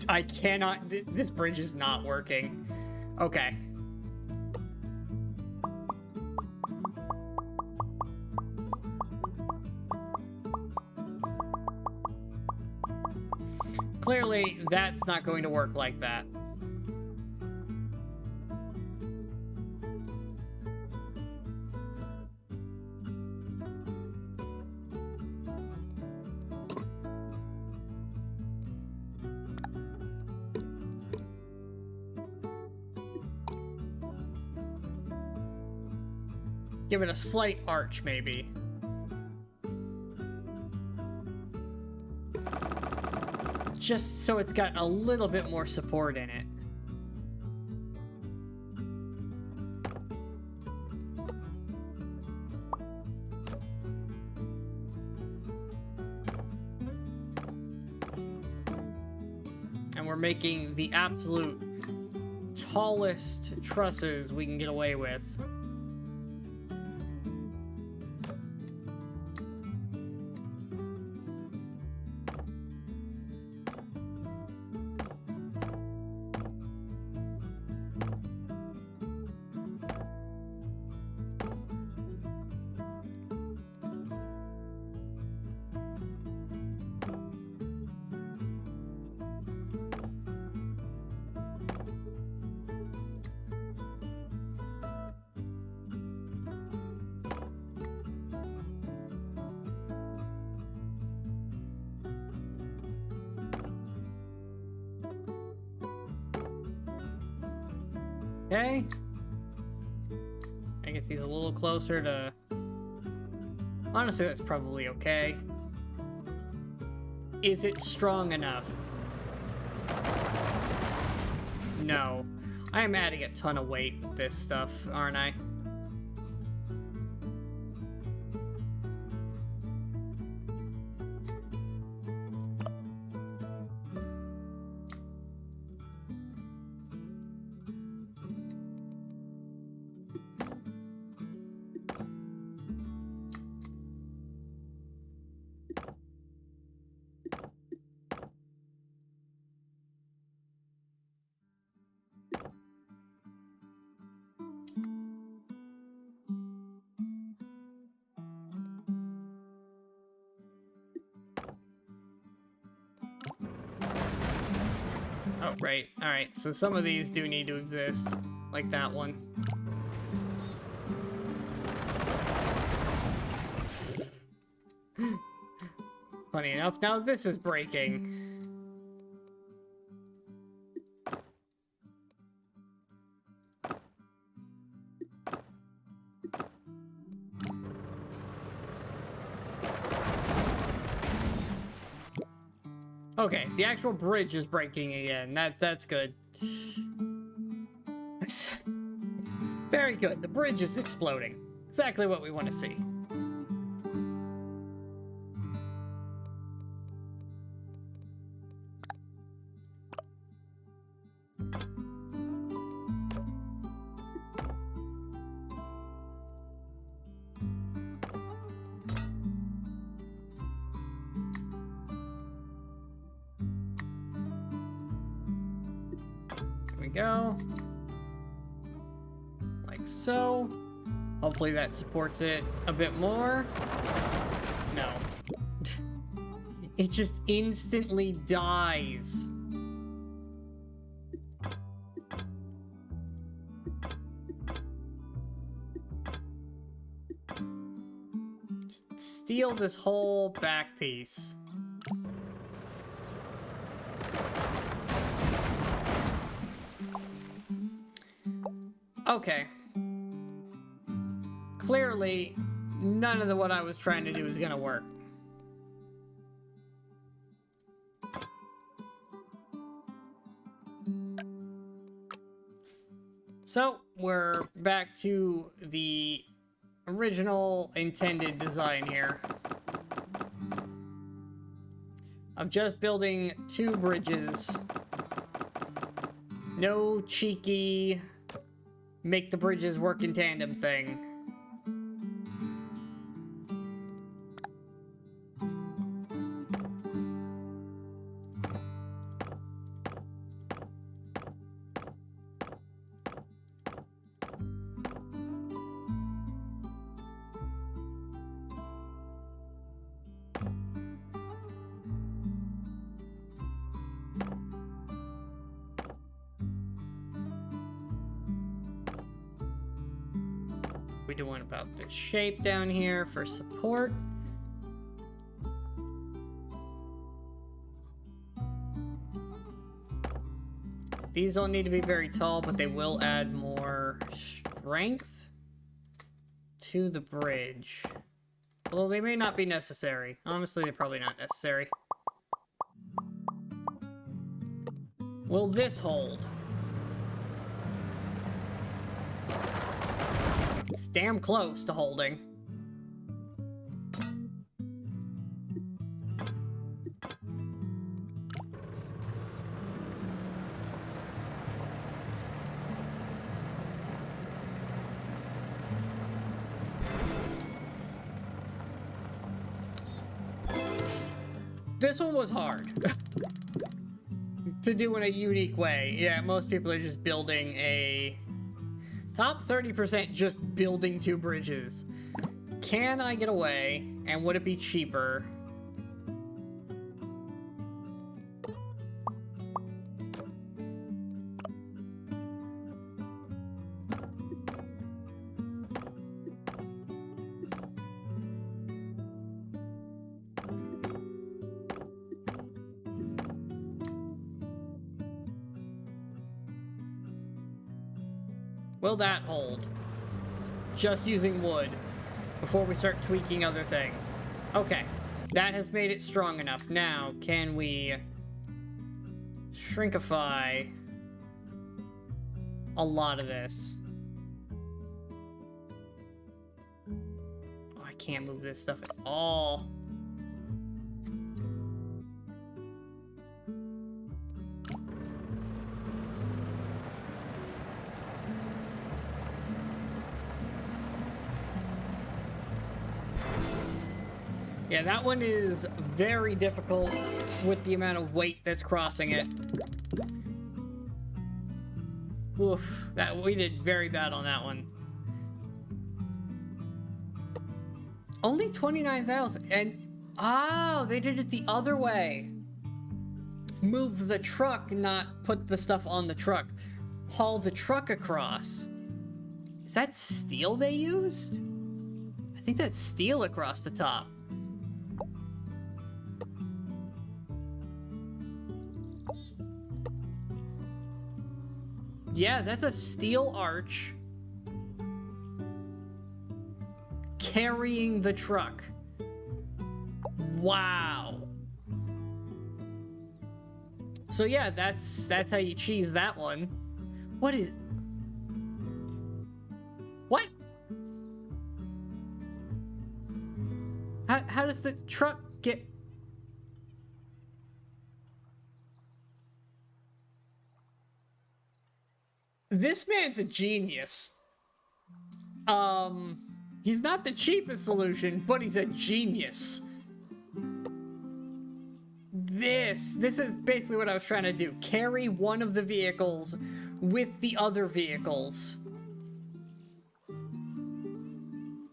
I cannot... This bridge is not working. Okay. Clearly, that's not going to work like that. Give it a slight arch, maybe. Just so it's got a little bit more support in it. And we're making the absolute tallest trusses we can get away with. Okay. I guess he's a little closer to... Honestly, that's probably okay. Is it strong enough? No. I am adding a ton of weight with this stuff, aren't I? Oh, right. Alright, so some of these do need to exist. Like that one. Funny enough, now this is breaking. Okay, the actual bridge is breaking again. That's good. Very good. The bridge is exploding. Exactly what we want to see. Go like so. Hopefully that supports it a bit more. No. It just instantly dies. Just steal this whole back piece. Okay. Clearly, none of what I was trying to do is gonna work. So, we're back to the original intended design here. Of just building 2 bridges. No cheeky make the bridges work in tandem thing. We doing about this shape down here for support. These don't need to be very tall, but they will add more strength to the bridge. Although they may not be necessary. Honestly, they're probably not necessary. Will this hold? It's damn close to holding. This one was hard to do in a unique way. Yeah, most people are just building a top 30% just building 2 bridges. Can I get away? And would it be cheaper? Will that hold? Just using wood before we start tweaking other things. Okay, that has made it strong enough. Now, can we shrinkify a lot of this? Oh, I can't move this stuff at all. Yeah, that one is very difficult with the amount of weight that's crossing it. Oof, we did very bad on that one. Only 29,000, and oh, they did it the other way. Move the truck, not put the stuff on the truck. Haul the truck across. Is that steel they used? I think that's steel across the top. Yeah, that's a steel arch carrying the truck. Wow. So yeah, that's how you cheese that one. What is... What? How does the truck get... This man's a genius. He's not the cheapest solution, but he's a genius. This is basically what I was trying to do. Carry one of the vehicles with the other vehicles.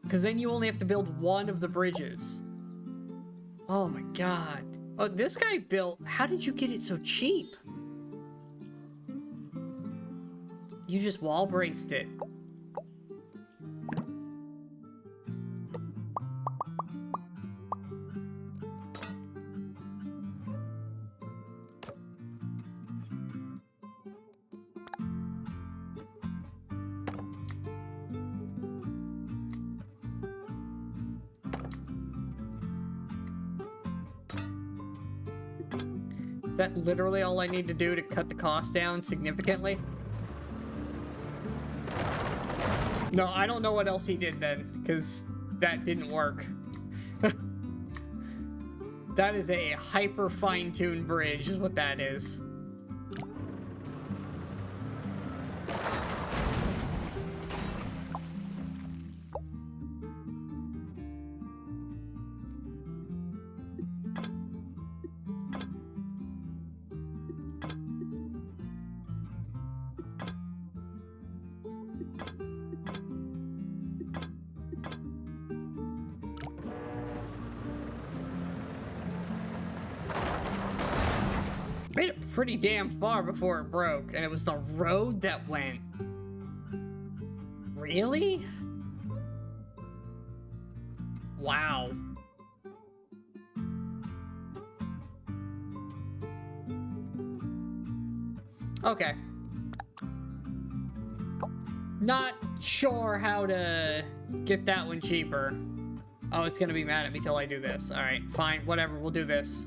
Because then you only have to build one of the bridges. Oh my god. Oh, this guy built... How did you get it so cheap? You just wall braced it. Is that literally all I need to do to cut the cost down significantly? No, I don't know what else he did then, because that didn't work. That is a hyper fine-tuned bridge, is what that is. pretty damn far before it broke, and it was the road that went. Really? Wow. Okay. Not sure how to get that one cheaper. Oh, it's gonna be mad at me till I do this. Alright, fine, whatever, we'll do this.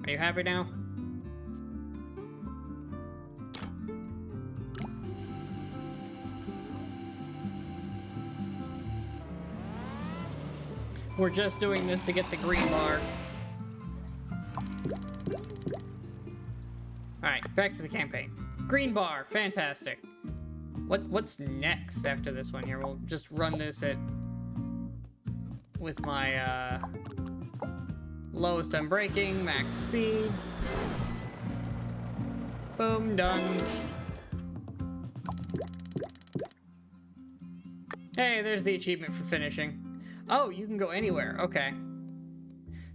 Are you happy now? We're just doing this to get the green bar. Alright, back to the campaign. Green bar, fantastic. What's next after this one here? We'll just run this with my lowest unbraking, max speed. Boom, done. Hey, there's the achievement for finishing. Oh, you can go anywhere, okay.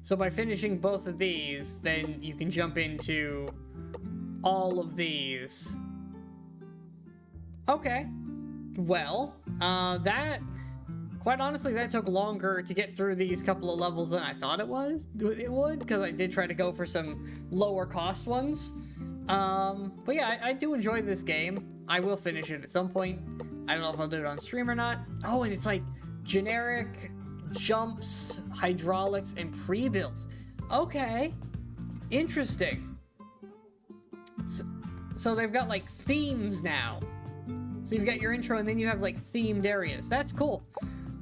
So by finishing both of these, then you can jump into all of these. Okay. Well, quite honestly, that took longer to get through these couple of levels than I thought it would, because I did try to go for some lower cost ones. But yeah, I do enjoy this game. I will finish it at some point. I don't know if I'll do it on stream or not. Oh, and it's like generic jumps, hydraulics, and pre-builds. Okay. Interesting. So they've got like themes now. So you've got your intro and then you have like themed areas. That's cool.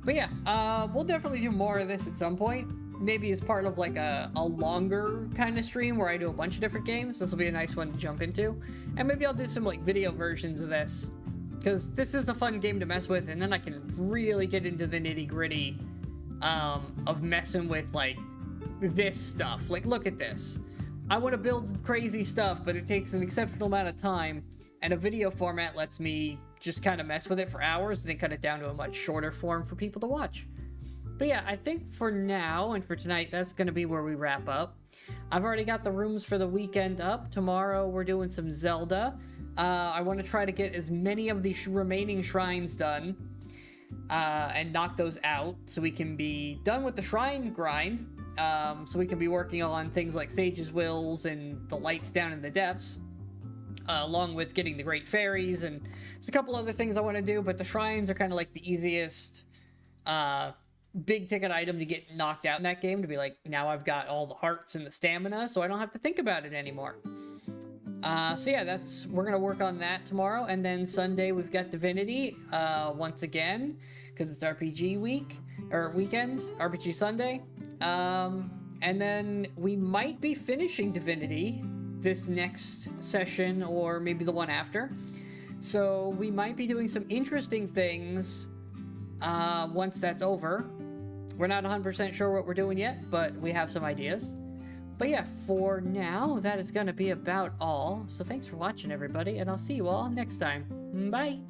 But yeah, we'll definitely do more of this at some point. Maybe as part of like a longer kind of stream where I do a bunch of different games. This will be a nice one to jump into. And maybe I'll do some like video versions of this, because this is a fun game to mess with, and then I can really get into the nitty-gritty of messing with like this stuff. Like, look at this. I want to build crazy stuff, but it takes an exceptional amount of time, and a video format lets me just kind of mess with it for hours and then cut it down to a much shorter form for people to watch. But yeah, I think for now and for tonight, that's going to be where we wrap up. I've already got the rooms for the weekend up. Tomorrow we're doing some Zelda. I want to try to get as many of the remaining shrines done and knock those out so we can be done with the shrine grind. So we can be working on things like Sage's Wills and the lights down in the depths, along with getting the Great Fairies, and there's a couple other things I want to do, but the shrines are kind of like the easiest big ticket item to get knocked out in that game, to be like, now I've got all the hearts and the stamina, so I don't have to think about it anymore. So yeah, we're gonna work on that tomorrow, and then Sunday we've got Divinity once again, because it's RPG week, or weekend, RPG Sunday. And then we might be finishing Divinity this next session, or maybe the one after. So we might be doing some interesting things once that's over. We're not 100% sure what we're doing yet, but we have some ideas. But yeah, for now, that is going to be about all. So thanks for watching, everybody, and I'll see you all next time. Bye!